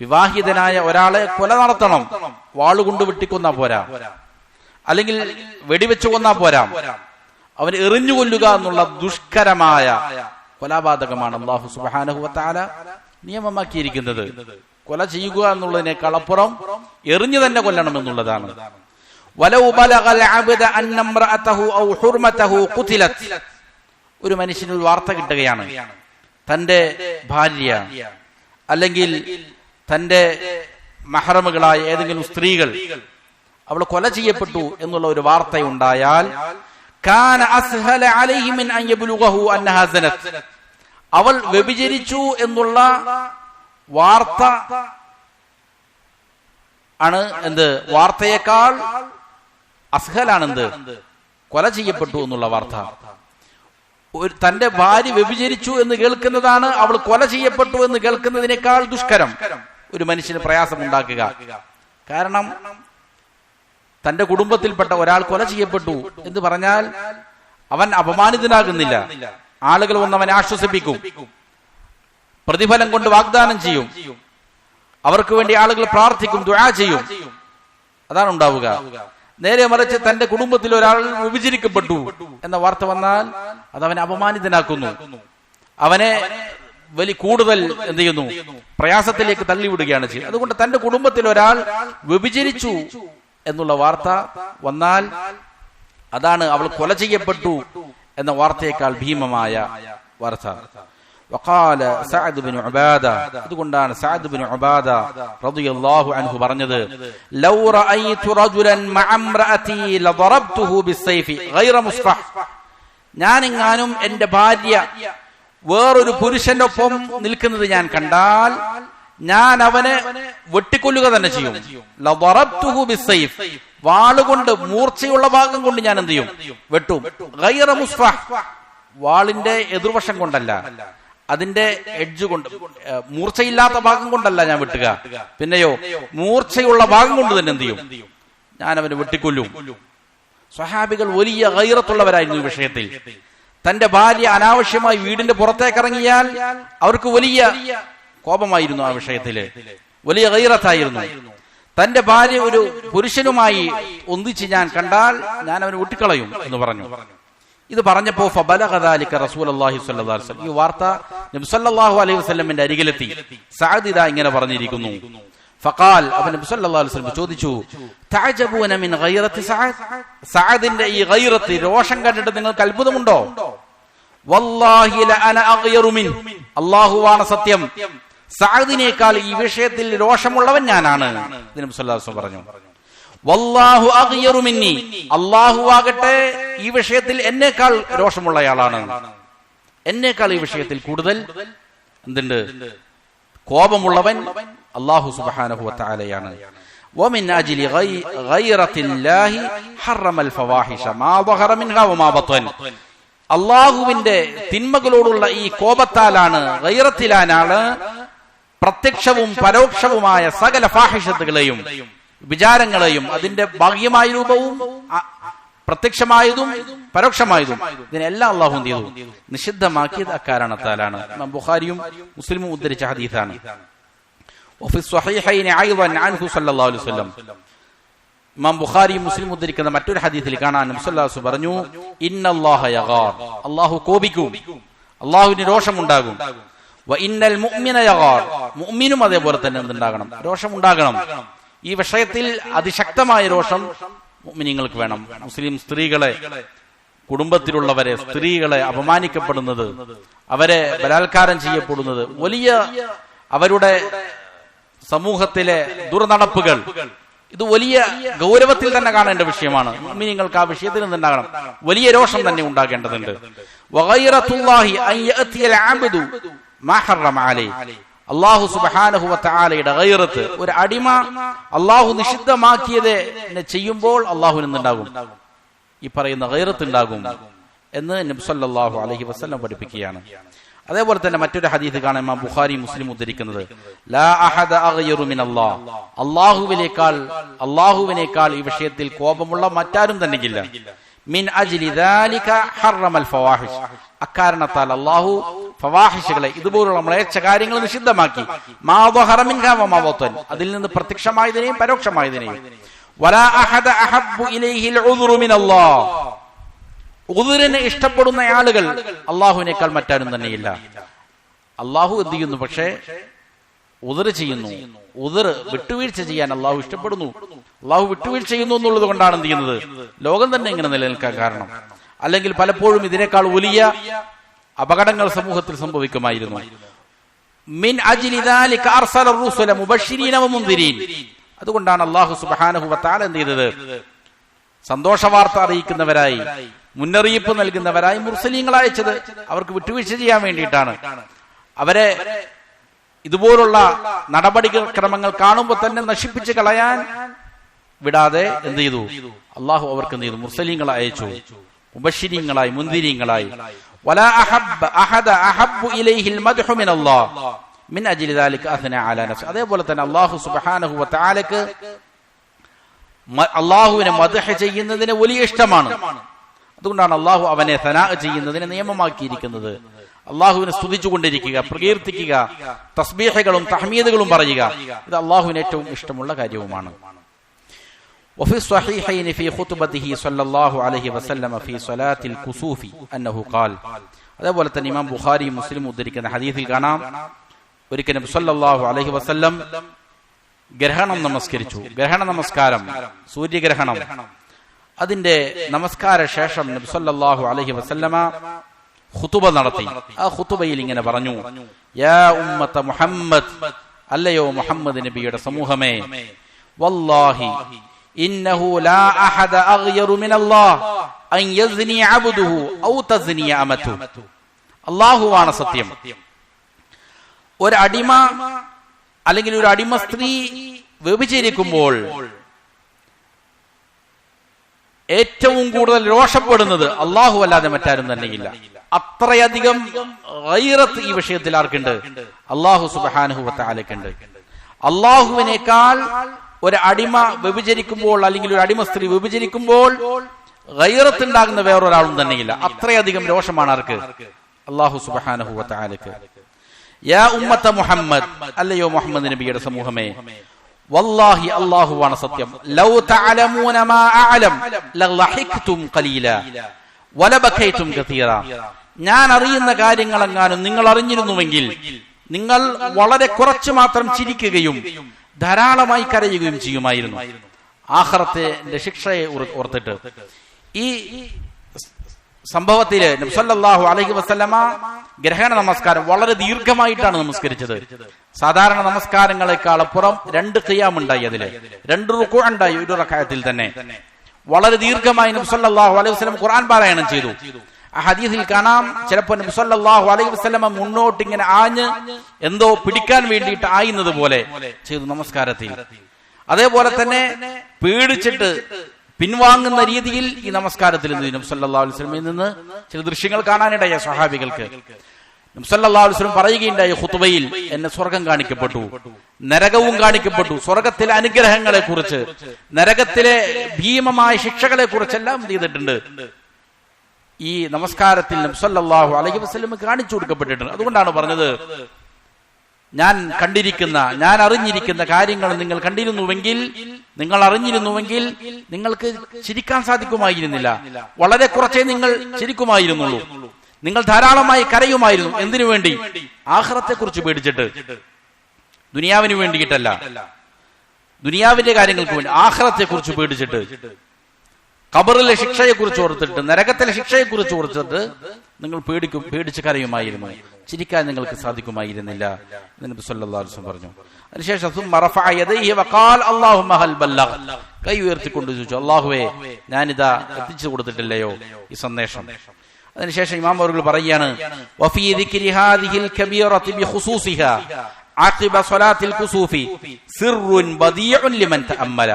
വിവാഹിതനായ ഒരാളെ കൊല നടത്തണം. വാളുകൊണ്ട് വെട്ടിക്കൊന്നാ പോരാ, അല്ലെങ്കിൽ വെടിവെച്ച് കൊന്നാ പോരാ, അവൻ എറിഞ്ഞു കൊല്ലുക എന്നുള്ള ദുഷ്കരമായ കൊലപാതകമാണ് അല്ലാഹു സുബ്ഹാനഹു വ തആല നിയമമാക്കിയിരിക്കുന്നത്. കൊല ചെയ്യുക എന്നുള്ളതിനേക്കാൾ അപ്പുറം എറിഞ്ഞു തന്നെ കൊല്ലണം എന്നുള്ളതാണ്. വലൗ ബലഗൽ അബ്ദ അന്ന ഇംറഅതഹു ഔ ഹുർമതഹു ഖുതിലത്. ഒരു മനുഷ്യന് ഒരു വാർത്ത കിട്ടുകയാണ്, തന്റെ ഭാര്യ അല്ലെങ്കിൽ തന്റെ മഹ്റമുകളായ ഏതെങ്കിലും സ്ത്രീകൾ അവൾ കൊല ചെയ്യപ്പെട്ടു എന്നുള്ള ഒരു വാർത്തയുണ്ടായാൽ കാന അസ്ഹല അലൈഹി മിൻ അൻ യബ്ലുഗഹു അന്നഹാ സനത്. അവൾ വ്യഭിചരിച്ചു എന്നുള്ള വാർത്ത ആണ് എന്ത്? വാർത്തയേക്കാൾ അസ്ഹലാണ് എന്ത്? കൊല ചെയ്യപ്പെട്ടു എന്നുള്ള വാർത്ത. തന്റെ ഭാര്യ വ്യഭിചരിച്ചു എന്ന് കേൾക്കുന്നതാണ് അവൾ കൊല ചെയ്യപ്പെട്ടു എന്ന് കേൾക്കുന്നതിനേക്കാൾ ദുഷ്കരം ഒരു മനുഷ്യന് പ്രയാസം ഉണ്ടാക്കുക. കാരണം തന്റെ കുടുംബത്തിൽപ്പെട്ട ഒരാൾ കൊല ചെയ്യപ്പെട്ടു എന്ന് പറഞ്ഞാൽ അവൻ അപമാനിതനാകുന്നില്ല. ആളുകൾ വന്ന് അവനെ ആശ്വസിപ്പിക്കും, പ്രതിഫലം കൊണ്ട് വാഗ്ദാനം ചെയ്യും, അവർക്ക് വേണ്ടി ആളുകൾ പ്രാർത്ഥിക്കും, ദുആ ചെയ്യും. അതാണ് ഉണ്ടാവുക. നേരെ മറിച്ച് തന്റെ കുടുംബത്തിൽ ഒരാൾ വിഭജിക്കപ്പെട്ടു എന്ന വാർത്ത വന്നാൽ അത് അവനെ അപമാനിതനാക്കുന്നു, അവനെ വലിയ കൂടുതൽ എന്ത് ചെയ്യുന്നു? പ്രയാസത്തിലേക്ക് തള്ളിവിടുകയാണ് ചെയ്യുന്നത്. അതുകൊണ്ട് തന്റെ കുടുംബത്തിൽ ഒരാൾ വ്യഭിചരിച്ചു എന്നുള്ള വാർത്ത വന്നാൽ അതാണ് അവൾ കൊല ചെയ്യപ്പെട്ടു എന്ന വാർത്തയേക്കാൾ ഭീമമായ വാർത്ത. വഖാല സഅദ് ബിൻ ഉബാദ. അതുകൊണ്ടാണ് സഅദ് ബിൻ ഉബാദ റളിയല്ലാഹു അൻഹു പറഞ്ഞത്, ലൗ റഅയ്തു റജുലൻ മഅ ഇംറഅതി ലദറബ്തുഹു ബിസ്സൈഫി ഗൈറ മുസ്ഫഹ്. ഞാനെങ്ങാനും എന്റെ ഭാര്യ വേറൊരു പുരുഷന്റെ ഒപ്പം നിൽക്കുന്നത് ഞാൻ കണ്ടാൽ ഞാൻ അവനെ വെട്ടിക്കൊല്ലുക തന്നെ ചെയ്യും. ലദറബ്തുഹു ബിസ്സൈഫ്. വാളുകൊണ്ട്, മൂർച്ചയുള്ള ഭാഗം കൊണ്ട് ഞാൻ എന്ത് ചെയ്യും? വെട്ടും. ഗൈറ മുസ്ഫഹ്. വാളിന്റെ എതിർവശം കൊണ്ടല്ല, അതിന്റെ എഡ്ജ് കൊണ്ട്, മൂർച്ചയില്ലാത്ത ഭാഗം കൊണ്ടല്ല ഞാൻ വെട്ടുക, പിന്നെയോ മൂർച്ചയുള്ള ഭാഗം കൊണ്ട് തന്നെ എന്ത് ചെയ്യും? ഞാൻ അവനെ വെട്ടിക്കൊല്ലും. സ്വഹാബികൾ വലിയ ഗൈറത്തുള്ളവരായിരുന്നു ഈ വിഷയത്തിൽ. തന്റെ ഭാര്യ അനാവശ്യമായി വീടിന്റെ പുറത്തേക്ക് ഇറങ്ങിയാൽ അവർക്ക് വലിയ കോപമായിരുന്നു. ആ വിഷയത്തില് വലിയ ഗൈറത്തായിരുന്നു. തന്റെ ഭാര്യ ഒരു പുരുഷനുമായി ഒന്നിച്ച് ഞാൻ കണ്ടാൽ ഞാൻ അവനെ വെട്ടിക്കളയും എന്ന് പറഞ്ഞു. ഇത് പറഞ്ഞപ്പോ ഫബലഗ ദാലിക റസൂലുള്ളാഹി സ്വല്ലല്ലാഹു അലൈഹി വസല്ലം. ഈ വാർത്ത നബി സല്ലല്ലാഹു അലൈഹി വസല്ലമിന്റെ അരികിലെത്തി. സഅദ് ഇതാ ഇങ്ങനെ പറഞ്ഞിരിക്കുന്നു. ഫഖാൽ, അപ്പോൾ നബി സല്ലല്ലാഹു അലൈഹി വസല്ലം ചോദിച്ചു, തഅജബൂന മിൻ ഗൈറത്തി സഅദ്. സഅദിന്റെ ഈ ഗൈറത്ത്, രോഷം കണ്ടിട്ട് നിങ്ങൾക്ക് അത്ഭുതമുണ്ടോ? വല്ലാഹി ലഅന അഗ്യറു മിൻ. അല്ലാഹുവാണ് സത്യം, സഅദിനേക്കാൾ ഈ വിഷയത്തിൽ രോഷമുള്ളവൻ ഞാനാണ്. നബി സല്ലല്ലാഹു അലൈഹി വസല്ലം പറഞ്ഞു. വല്ലാഹു അഗ്യറു മിന്നി. അല്ലാഹു ആകട്ടെ ഈ വിഷയത്തിൽ എന്നേക്കാൾ രോഷമുള്ളയാളാണ്. എന്നേക്കാൾ ഈ വിഷയത്തിൽ കൂടുതൽ എന്തുണ്ട്? കോപമുള്ളവൻ അല്ലാഹു സുബ്ഹാനഹു വ തആലയാണ്. വമിൻ അജ്ലി ഗൈറത്തില്ലാഹി ഹറമൽ ഫവാഹിഷ മാ ദഹറ മിൻഹാ വമാ ബത്തൻ. അല്ലാഹുവിന്റെ തിന്മകളോടുള്ള ഈ കോപത്താലാണ്, ഗൈറത്തിലാണ് പ്രത്യക്ഷവും പരോക്ഷവുമായ സകല ഫാഹിഷത്തുകളെയും വിചാരങ്ങളെയും, അതിന്റെ ബാഹ്യമായ രൂപവും പ്രത്യക്ഷമായതും പരോക്ഷമായതും, ഇതിനെല്ലാം അല്ലാഹു എന്ത് ചെയ്തു? നിഷിദ്ധമാക്കിയത് അക്കാരണത്താലാണ്. ഇമാം ബുഖാരിയും മുസ്ലിമും ഉദ്ധരിച്ച ഹദീസാണ്. വഫി സ്വഹീഹൈനി അയ്ളൻ അൻഹു സല്ലല്ലാഹു അലൈഹി വസല്ലം. ഇമാം ബുഖാരിയും മുസ്ലിം ഉദ്ധരിക്കുന്ന മറ്റൊരു ഹദീസിൽ കാണാൻ നബി സല്ലല്ലാഹു അലൈഹി വസല്ലം പറഞ്ഞു, ഇന്നല്ലാഹ യഗാർ. അല്ലാഹു കോപിക്കും, അല്ലാഹുവിന് രോഷമുണ്ടാകും. വ ഇന്നൽ മുഅ്മിന യഗാർ. മുഅ്മിനും അതേപോലെ തന്നെ എന്തുണ്ടാകണം? രോഷമുണ്ടാകണം. ഈ വിഷയത്തിൽ അതിശക്തമായ രോഷം മുഅ്മിനീങ്ങൾക്ക് വേണം. മുസ്ലിം സ്ത്രീകളെ, കുടുംബത്തിലുള്ളവരെ, സ്ത്രീകളെ അപമാനിക്കപ്പെടുന്നത്, അവരെ ബലാത്കാരം ചെയ്യപ്പെടുന്നത്, വലിയ അവരുടെ സമൂഹത്തിലെ ദുർനടപ്പുകൾ, ഇത് വലിയ ഗൗരവത്തിൽ തന്നെ കാണേണ്ട വിഷയമാണ്. മുഅ്മിനീങ്ങൾക്ക് ആ വിഷയത്തിൽ നിന്നുണ്ടാകണം, വലിയ രോഷം തന്നെ ഉണ്ടാകേണ്ടതുണ്ട്. വഗൈറത്തുല്ലാഹി അൻ യഅതിയൽ അബ്ദു മാ ഹറമ അലൈഹി. അല്ലാഹു സുബ്ഹാനഹു വ തആലയുടെ ഗൈറത്ത്, ഒരു അടിമ അല്ലാഹു നിഷിദ്ധമാക്കിയത് ചെയ്യുമ്പോൾ അല്ലാഹുവിന് എന്തുണ്ടാകും? ഈ പറയുന്ന ഗൈറത്ത് ഉണ്ടാകും എന്ന് നബി സല്ലല്ലാഹു അലൈഹി വസല്ലം പഠിപ്പിക്കുകയാണ്. അതേപോലെ തന്നെ മറ്റൊരു ഹദീസ് കാണാം ഇമാം ബുഖാരി മുസ്ലിം ഉദ്ധരിക്കുന്നത്, ലാ അഹദ അഗ്യറു മിനല്ലാഹ്, അല്ലാഹുവിനേക്കാൾ ഈ വിഷയത്തിൽ കോപമുള്ള മറ്റാരും തന്നെയില്ല. മിൻ അജ്ലി ദാലിക ഹറമൽ ഫവാഹിഷ്, അക്കാരണത്താൽ അല്ലാഹു ഫവാഹിഷുകളെ, ഇതുപോലുള്ള മ്ലേച്ഛ കാര്യങ്ങൾ നിഷിദ്ധമാക്കി. മാ ദഹറ മിൻഹാ വമാ ബതൻ, അതിൽ നിന്ന് പ്രത്യക്ഷമായതിനെയും പരോക്ഷമായതിനെയും. വലാ അഹദ അഹബ്ബു ഇലൈഹിൽ ഉദ്റു മിനല്ലാഹ്, ഉദ്റിനെ ഇഷ്ടപ്പെടുന്ന ആളുകൾ അല്ലാഹുവിനേക്കാൾ മറ്റാരും തന്നെയില്ല. അല്ലാഹു എന്ത് ചെയ്യുന്നു? പക്ഷേ ഉദ്ർ ചെയ്യുന്നു. ഉദ്ർ വിട്ടുവീഴ്ച ചെയ്യാൻ അല്ലാഹു ഇഷ്ടപ്പെടുന്നു. അല്ലാഹു വിട്ടുവീഴ്ച ചെയ്യുന്നു എന്നുള്ളത് കൊണ്ടാണ് എന്ത് ചെയ്യുന്നത്? ലോകം തന്നെ ഇങ്ങനെ നിലനിൽക്കാൻ കാരണം. അല്ലെങ്കിൽ പലപ്പോഴും ഇതിനേക്കാൾ വലിയ അപകടങ്ങൾ സമൂഹത്തിൽ സംഭവിക്കുമായിരുന്നു. മിൻ അജ്ലി ദാലിക അർസല റസൂല മുബശ്ശിരീന വമുൻദിരീൻ, അതുകൊണ്ടാണ് അല്ലാഹു സുബ്ഹാനഹു വ തആല എന്ത് ചെയ്തത്? സന്തോഷവാർത്ത അറിയിക്കുന്നവരായി, മുന്നറിയിപ്പ് നൽകുന്നവരായി മുർസലീങ്ങൾ അയച്ചത്. അവർക്ക് വിട്ടുവീഴ്ച ചെയ്യാൻ വേണ്ടിയിട്ടാണ്. അവരെ ഇതുപോലുള്ള നടപടിക്രമങ്ങൾ കാണുമ്പോൾ തന്നെ നശിപ്പിച്ച് കളയാൻ വിടാതെ എന്ത് ചെയ്തു? അള്ളാഹു അവർക്ക് എന്ത് ചെയ്തു? മുർസലീങ്ങൾ അയച്ചു, മുബശ്ശിരീങ്ങളായി, മുൻദിരീങ്ങളായി. വലാ അഹദ അഹബ്ബു ഇലൈഹിൽ മദ്ഹു മിനല്ലാഹ് മിൻ അജ്ലി ദാലിക അസ്ന അലാ നഫ്സി. അതേപോലെ തന്നെ അല്ലാഹു സുബ്ഹാനഹു വ തആലക്ക് അല്ലാഹുവിനെ മദ്ഹ് ചെയ്യുന്നതിന് വലിയ ഇഷ്ടമാണ്. അതുകൊണ്ടാണ് അല്ലാഹു അവനെ സനാ ചെയ്യുന്നതിനെ നിയമമാക്കിയിരിക്കുന്നത്. അല്ലാഹുവിനെ സ്തുതിച്ചുകൊണ്ടിരിക്കുക, പ്രകീർത്തിക്കുക, തസ്ബീഹുകളും തഹ്മീദുകളും പറയുക, ഇത് അല്ലാഹുവിന് ഏറ്റവും ഇഷ്ടമുള്ള കാര്യവുമാണ്. وفي الصحيحين في خطبته صلى الله عليه وسلم في صلاة الكسوف أنه قال, അതേപോലെ തന്നെ ഇമാം ബുഖാരി മുസ്ലിം ഉദ്ധരിക്കുന്ന ഹദീസിൽ കാണാം, ഒരിക്കൽ നബി സല്ലല്ലാഹു അലൈഹി വസല്ലം ഗ്രഹണം നമസ്കരിച്ചു. ഗ്രഹണ നമസ്കാരം, സൂര്യഗ്രഹണം, അതിന്റെ നമസ്കാര ശേഷം നബി സല്ലല്ലാഹു അലൈഹി വസല്ലമ ഖുതുബ നടത്തി. ആ ഖുതുബയിൽ ഇങ്ങനെ പറഞ്ഞു, യാ ഉമ്മത മുഹമ്മദ്, അല്ലയോ മുഹമ്മദ് നബിയുടെ സമൂഹമേ, വല്ലാഹി ഇന്നഹു ലാ അഹദ അഗ്യറു മിനല്ലാഹ് അൻ യസ്നി അബ്ദുഹു ഔ തസ്നി അമതുഹു. അല്ലാഹുവാണ് സത്യം. ഒരു അടിമ അല്ലെങ്കിൽ ഒരു അടിമ സ്ത്രീ വ്യഭിചരിക്കുമ്പോൾ ഏറ്റവും കൂടുതൽ രോഷപ്പെടുന്നത് അല്ലാഹു അല്ലാതെ മറ്റാരും തന്നെയില്ല. അത്രയധികം ഗൈറത്ത് ഈ വിഷയത്തിൽ ആർക്കുണ്ട്? അല്ലാഹു സുബ്ഹാനഹു വ തആലയ്ക്കുണ്ട്. അല്ലാഹുവിനേക്കാൾ ഒരു അടിമ വ്യഭിചരിക്കുമ്പോൾ അല്ലെങ്കിൽ ഒരു അടിമ സ്ത്രീ വ്യഭിചരിക്കുമ്പോൾ ഗൈറത്ത് ഉണ്ടാകുന്ന വേറൊരാളും തന്നെയില്ല. അത്രയധികം രോഷമാണ് ആർക്ക്? അല്ലാഹു സുബ്ഹാനഹു വ തആലയ്ക്ക്. യാ ഉമ്മത മുഹമ്മദ്, അല്ലയോ മുഹമ്മദ് നബിയുടെ സമൂഹമേ, വല്ലാഹി അല്ലാഹുവാണ് സത്യം, ലൗ തഅലമൂന മാ അഅലം ലളഹിഖ്തും ഖലീലാ വലബകൈതും കതീറാ. ഞാൻ അറിയുന്ന കാര്യങ്ങളെങ്ങാനും നിങ്ങൾ അറിഞ്ഞിരുന്നുവെങ്കിൽ നിങ്ങൾ വളരെ കുറച്ച് മാത്രം ചിരിക്കുകയും ധാരാളമായി കരയുകയും ചെയ്യുമായിരുന്നു. ആഖിറത്തിന്റെ ശിക്ഷയെ ഓർത്തിട്ട്. ഈ സംഭവത്തില് നബി സല്ലല്ലാഹു അലൈഹി വസല്ലമ ഗ്രഹണ നമസ്കാരം വളരെ ദീർഘമായിട്ടാണ് നമസ്കരിച്ചത്. സാധാരണ നമസ്കാരങ്ങളെക്കാൾ അപ്പുറം 2 ഖിയാം ഉണ്ടായി, അതില് 2 റുകൂ ഉണ്ടായി ഒരു റക്അത്തിൽ തന്നെ. വളരെ ദീർഘമായി നബി സല്ലല്ലാഹു അലൈഹി വസല്ലം ഖുർആൻ പാരായണം ചെയ്തു. ആ ഹദീസിൽ കാണാം, ചിലപ്പോൾ നബി സല്ലല്ലാഹു അലൈഹി വസല്ലം മുന്നോട്ട് ഇങ്ങനെ ആഞ്ഞ് എന്തോ പിടിക്കാൻ വേണ്ടിയിട്ട് ആയുന്നത് പോലെ ചെയ്തു നമസ്കാരത്തിൽ. അതേപോലെ തന്നെ പേടിച്ചിട്ട് പിൻവാങ്ങുന്ന രീതിയിൽ ഈ നമസ്കാരത്തിൽ നബി സല്ലല്ലാഹു അലൈഹി വസല്ലമയിൽ നിന്ന് ചില ദൃശ്യങ്ങൾ കാണാനിടയായ സ്വഹാബികൾക്ക്. നബി സല്ലല്ലാഹു അലൈഹി വസല്ലം പറയുകയുണ്ടായി ഖുതുബയിൽ, എന്നെ സ്വർഗം കാണിക്കപ്പെട്ടു, നരകവും കാണിക്കപ്പെട്ടു. സ്വർഗത്തിലെ അനുഗ്രഹങ്ങളെ കുറിച്ച്, നരകത്തിലെ ഭീമമായ ശിക്ഷകളെ കുറിച്ചെല്ലാം ചെയ്തിട്ടുണ്ട്. ഈ നമസ്കാരത്തിൽ നബി സല്ലല്ലാഹു അലൈഹി വസല്ലം കാണിച്ചു കൊടുക്കപ്പെട്ടിട്ടുണ്ട്. അതുകൊണ്ടാണ് പറഞ്ഞത്, ഞാൻ കണ്ടിരിക്കുന്ന, ഞാൻ അറിഞ്ഞിരിക്കുന്ന കാര്യങ്ങൾ നിങ്ങൾ കണ്ടിരുന്നുവെങ്കിൽ, നിങ്ങൾ അറിഞ്ഞിരുന്നുവെങ്കിൽ നിങ്ങൾക്ക് ചിരിക്കാൻ സാധിക്കുമായിരുന്നില്ല. വളരെ കുറച്ചേ നിങ്ങൾ ചിരിക്കുമായിരുന്നുള്ളൂ. നിങ്ങൾ ധാരാളമായി കരയുമായിരുന്നു. എന്തിനു വേണ്ടി? ആഖിറത്തെ കുറിച്ച് പേടിച്ചിട്ട്, ദുനിയാവിന് വേണ്ടിയിട്ടല്ല, ദുനിയാവിന്റെ കാര്യങ്ങൾക്ക് വേണ്ടി, ആഖിറത്തെ കുറിച്ച് പേടിച്ചിട്ട്, ഖബറിലെ ശിക്ഷയെ കുറിച്ച് ഓർത്തിട്ട്, നരകത്തിലെ ശിക്ഷയെ കുറിച്ച് ഓർത്തിട്ട് നിങ്ങൾ പേടിച്ച് കരയുമായിരുന്നു. ചിരിക്കാൻ നിങ്ങൾക്ക് സാധിക്കുമായിരുന്നില്ല എന്ന് നബി സല്ലല്ലാഹു അലൈഹി വസല്ലം പറഞ്ഞു. അതിനുശേഷം കൈ ഉയർത്തിക്കൊണ്ട് ചോദിച്ചു, അല്ലാഹുവേ, ഞാനിതാ എത്തിച്ചു കൊടുത്തിട്ടില്ലയോ ഈ സന്ദേശം? അതിനുശേഷം ഇമാം അവറുകൾ പറയുകയാണ് വഫീ ദിക്രി ഹാദിഹിൽ കബീറതി ബിഖുസൂസിഹാ ആഖിബ സ്വലാത്തിൽ കുസൂഫി സിർറുൻ ബദീഉൻ ലിമൻ തഅമ്മല.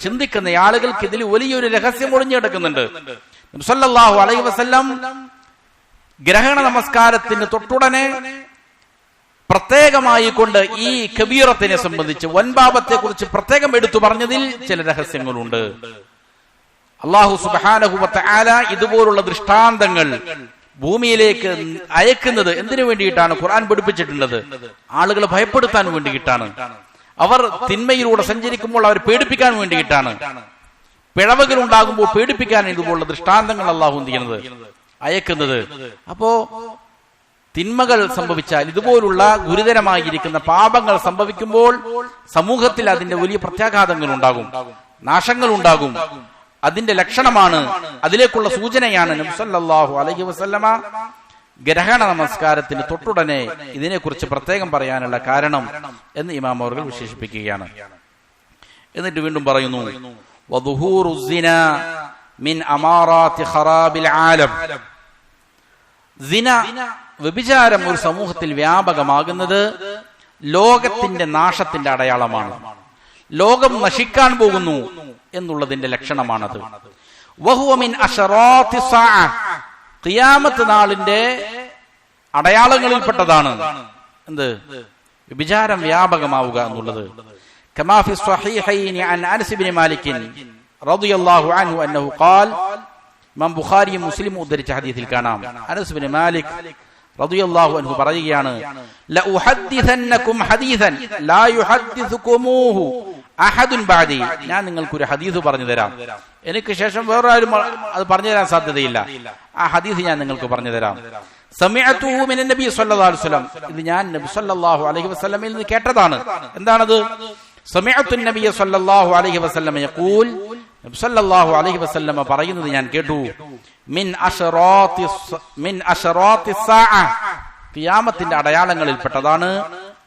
ചിന്തിക്കുന്ന ആളുകൾക്ക് ഇതിൽ വലിയൊരു രഹസ്യം ഒളിഞ്ഞു കിടക്കുന്നുണ്ട്. നബി സല്ലല്ലാഹു അലൈഹി വസല്ലം ഗ്രഹണ നമസ്കാരത്തിന് തൊട്ടുടനെ പ്രത്യേകമായി കൊണ്ട് ഈ കബീറത്തിനെ സംബന്ധിച്ച് വൻപാപത്തെ കുറിച്ച് പ്രത്യേകം എടുത്തു പറഞ്ഞതിൽ ചില രഹസ്യങ്ങളുണ്ട്. അല്ലാഹു സുബ്ഹാനഹു വ തആല ഇതുപോലുള്ള ദൃഷ്ടാന്തങ്ങൾ ഭൂമിയിലേക്ക് അയക്കുന്നത് എന്തിനു വേണ്ടിയിട്ടാണ്? ഖുർആൻ പഠിപ്പിച്ചിട്ടുള്ളത് ആളുകളെ ഭയപ്പെടുത്താൻ വേണ്ടിയിട്ടാണ്. അവർ തിന്മയിലൂടെ സഞ്ചരിക്കുമ്പോൾ അവർ പേടിപ്പിക്കാൻ വേണ്ടിയിട്ടാണ്. പിഴവുകൾ ഉണ്ടാകുമ്പോൾ പേടിപ്പിക്കാൻ ഇതുപോലുള്ള ദൃഷ്ടാന്തങ്ങൾ അല്ലാഹു എന്ത് ചെയ്യുന്നത്? അയക്കുന്നത്. അപ്പോ തിന്മകൾ സംഭവിച്ചാൽ, ഇതുപോലുള്ള ഗുരുതരമായിരിക്കുന്ന പാപങ്ങൾ സംഭവിക്കുമ്പോൾ സമൂഹത്തിൽ അതിന്റെ വലിയ പ്രത്യാഘാതങ്ങൾ ഉണ്ടാകും, നാശങ്ങൾ ഉണ്ടാകും. അതിന്റെ ലക്ഷണമാണ്, അതിലേക്കുള്ള സൂചനയാണ് നബി സല്ലല്ലാഹു അലൈഹി വസല്ലമ ഗ്രഹണ നമസ്കാരത്തിന് തൊട്ടുടനെ ഇതിനെക്കുറിച്ച് പ്രത്യേകം പറയാനുള്ള കാരണം എന്ന് ഇമാം അവറുകൾ വിശേഷിപ്പിക്കുകയാണ്. എന്നിട്ട് വീണ്ടും പറയുന്നു വദുഹൂറു സിനാ മിൻ അമാറാത്തി ഖറാബിൽ ആലം. സിന, വ്യഭിചാരം ഒരു സമൂഹത്തിൽ വ്യാപകമാകുന്നത് ലോകത്തിന്റെ നാശത്തിന്റെ അടയാളമാണ്. ലോകം നശിക്കാൻ പോകുന്നു എന്നുള്ളതിന്റെ ലക്ഷണമാണത്. വഹുവ മിൻ അശറാത്തി സാഅ, ഖിയാമത്ത് നാളിന്റെ അടയാളങ്ങളിൽപ്പെട്ടതാണ് എന്ത്? വ്യഭിചാരം വ്യാപകമാവുക എന്നുള്ളത്. കമാ ഫി സ്വഹീഹൈനി അൻ അനസ് ഇബ്നു മാലിക് റളിയല്ലാഹു അൻഹു അന്നഹു ഖാൽ, ഇമാം ബുഖാരിയും മുസ്ലിം ഉദ്ധരിച്ച ഹദീസിൽ കാണാം, അനസ് ഇബ്നു മാലിക് റളിയല്ലാഹു അൻഹു പറയുകയാണ്, ല ഉഹദ്ദിസന്നകും ഹദീസൻ ലാ യുഹദ്ദിസുകുമൂഹു അഹദുൻ ബഅദി. ഞാൻ നിങ്ങൾക്ക് ഒരു ഹദീസ് പറഞ്ഞു തരാം, എനിക്ക് ശേഷം വേറെ ആരും അത് പറഞ്ഞു തരാൻ സാധ്യതയില്ല. ആ ഹദീസ് ഞാൻ നിങ്ങൾക്ക് പറഞ്ഞു തരാം. സമിഅതുഹു മിനൻ നബി സ്വല്ലല്ലാഹു അലൈഹി വസല്ലം, ഇത് ഞാൻ നബി സ്വല്ലല്ലാഹു അലൈഹി വസല്ലമയിൽ നിന്ന് കേട്ടതാണ്. എന്താണത്? സമിഅതു നബി സ്വല്ലല്ലാഹു അലൈഹി വസല്ലം യഖൂൽ, നബി സ്വല്ലല്ലാഹു അലൈഹി വസല്ലം പറയുന്നത് ഞാൻ കേട്ടു, മിൻ അശറാത്തി സാഅ, ഖിയാമത്തിന്റെ അടയാളങ്ങളിൽപ്പെട്ടതാണ്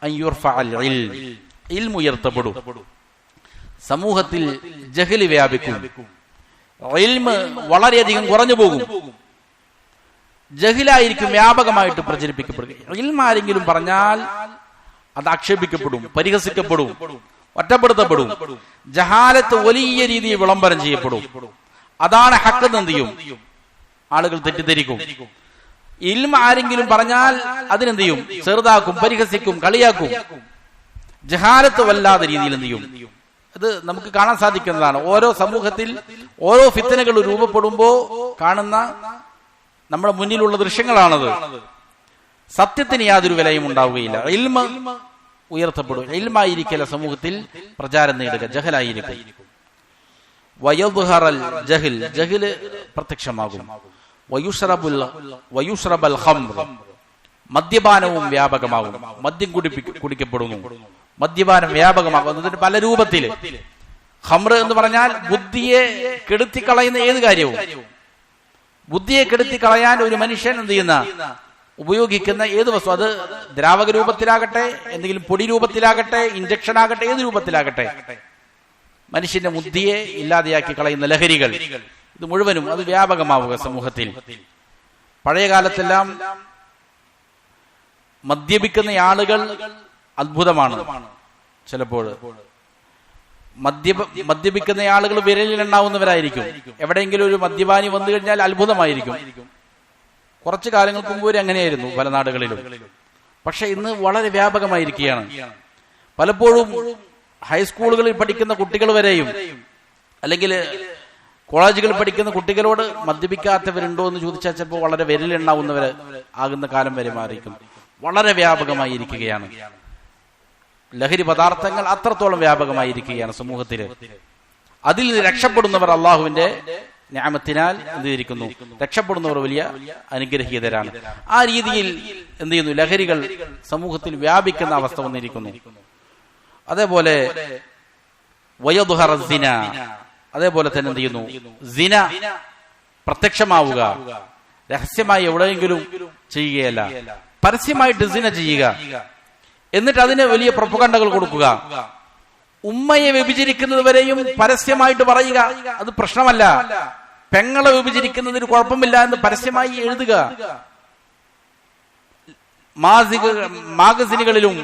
അൻ യുർഫഅൽ ഇൽം, ഇൽമു ഉയർത്തപ്പെടും. സമൂഹത്തിൽ ജഹല് വ്യാപിക്കും, ഇൽമ് വളരെയധികം കുറഞ്ഞു പോകും, ജഹിലായിരിക്കും വ്യാപകമായിട്ട് പ്രചരിപ്പിക്കപ്പെടുക. ഇൽമ ആരെങ്കിലും പറഞ്ഞാൽ അത് ആക്ഷേപിക്കപ്പെടും, പരിഹസിക്കപ്പെടും, ഒറ്റപ്പെടുത്തപ്പെടും. ജഹാലത്ത് വലിയ രീതിയിൽ വിളംബരം ചെയ്യപ്പെടും. അതാണ് ഹക്ക് എന്ന് എന്ത് ചെയ്യും? ആളുകൾ തെറ്റിദ്ധരിക്കും. ഇൽമ ആരെങ്കിലും പറഞ്ഞാൽ അതിനെന്ത് ചെയ്യും? ചെറുതാക്കും, പരിഹസിക്കും, കളിയാക്കും. ജഹാലത്ത് വല്ലാത്ത രീതിയിൽ എന്ത് ചെയ്യും? അത് നമുക്ക് കാണാൻ സാധിക്കുന്നതാണ്. ഓരോ സമൂഹത്തിൽ ഓരോ ഫിത്തനകൾ രൂപപ്പെടുമ്പോ കാണുന്ന നമ്മുടെ മുന്നിലുള്ള ദൃശ്യങ്ങളാണത്. സത്യത്തിന് യാതൊരു വിലയും ഉണ്ടാവുകയില്ല. ഇൽമ ഉയർത്തപ്പെടും. ഇൽമായിരിക്കല സമൂഹത്തിൽ പ്രചാരം നേടുക, ജഹലായിരിക്കും. വയദ്ഹറൽ ജഹൽ, ജഹല് പ്രത്യക്ഷമാകും. വയുശ്റബൽ ഖംർ, മദ്യപാനവും വ്യാപകമാകും. മദ്യം കുടിക്കപ്പെടുന്നു, മദ്യപാനം വ്യാപകമാകുന്നതിന് പല രൂപത്തില്. ഖംർ എന്ന് പറഞ്ഞാൽ ബുദ്ധിയെ കെടുത്തിക്കളയുന്ന ഏത് കാര്യവും, ബുദ്ധിയെ കെടുത്തിക്കളയാൻ ഒരു മനുഷ്യൻ എന്ത് ചെയ്യുന്ന ഉപയോഗിക്കുന്ന ഏത് വസ്തു, അത് ദ്രാവക രൂപത്തിലാകട്ടെ, എന്തെങ്കിലും പൊടി രൂപത്തിലാകട്ടെ, ഇഞ്ചക്ഷൻ ആകട്ടെ, ഏത് രൂപത്തിലാകട്ടെ, മനുഷ്യന്റെ ബുദ്ധിയെ ഇല്ലാതെയാക്കി കളയുന്ന ലഹരികൾ, ഇത് മുഴുവനും അത് വ്യാപകമാവുക സമൂഹത്തിൽ. പഴയ കാലത്തെല്ലാം മദ്യപിക്കുന്ന ആളുകൾ അത്ഭുതമാണ്. ചിലപ്പോൾ മദ്യപിക്കുന്ന ആളുകൾ വിരലിലെണ്ണാവുന്നവരായിരിക്കും. എവിടെയെങ്കിലും ഒരു മദ്യപാനി വന്നു കഴിഞ്ഞാൽ അത്ഭുതമായിരിക്കും. കുറച്ചു കാലങ്ങൾക്ക് മുമ്പ് അങ്ങനെയായിരുന്നു പല നാടുകളിലും. പക്ഷെ ഇന്ന് വളരെ വ്യാപകമായിരിക്കുകയാണ്. പലപ്പോഴും ഹൈസ്കൂളുകളിൽ പഠിക്കുന്ന കുട്ടികൾ വരെയും, അല്ലെങ്കിൽ കോളേജുകളിൽ പഠിക്കുന്ന കുട്ടികളോട് മദ്യപിക്കാത്തവരുണ്ടോ എന്ന് ചോദിച്ചാൽ ചിലപ്പോൾ വളരെ വിരലെണ്ണാവുന്നവർ ആകുന്ന കാലം വരെ മാറിയിരിക്കും. വളരെ വ്യാപകമായിരിക്കുകയാണ്. ലഹരി പദാർത്ഥങ്ങൾ അത്രത്തോളം വ്യാപകമായിരിക്കുകയാണ് സമൂഹത്തില്. അതിൽ രക്ഷപ്പെടുന്നവർ അള്ളാഹുവിന്റെ നിഅമത്തിനാൽ എന്ത് ചെയ്തിരിക്കുന്നു? രക്ഷപ്പെടുന്നവർ വലിയ അനുഗ്രഹീതരാണ്. ആ രീതിയിൽ എന്ത് ചെയ്യുന്നു? ലഹരികൾ സമൂഹത്തിൽ വ്യാപിക്കുന്ന അവസ്ഥ വന്നിരിക്കുന്നു. അതേപോലെ വയദ്ഹറ സിന, അതേപോലെ തന്നെ എന്ത് ചെയ്യുന്നു? സിന പ്രത്യക്ഷമാവുക, രഹസ്യമായി എവിടെയെങ്കിലും ചെയ്യുകയല്ല, പരസ്യമായിട്ട് സിന ചെയ്യുക, എന്നിട്ട് അതിന് വലിയ പ്രൊപ്പഗണ്ടകൾ കൊടുക്കുക. ഉമ്മയെ വ്യഭിചരിക്കുന്നത് വരെയും പരസ്യമായിട്ട് പറയുക, അത് പ്രശ്നമല്ല, പെങ്ങളെ വിഭജിക്കുന്നതിന് കുഴപ്പമില്ല എന്ന് പരസ്യമായി എഴുതുക. മാഗസിനുകളിലും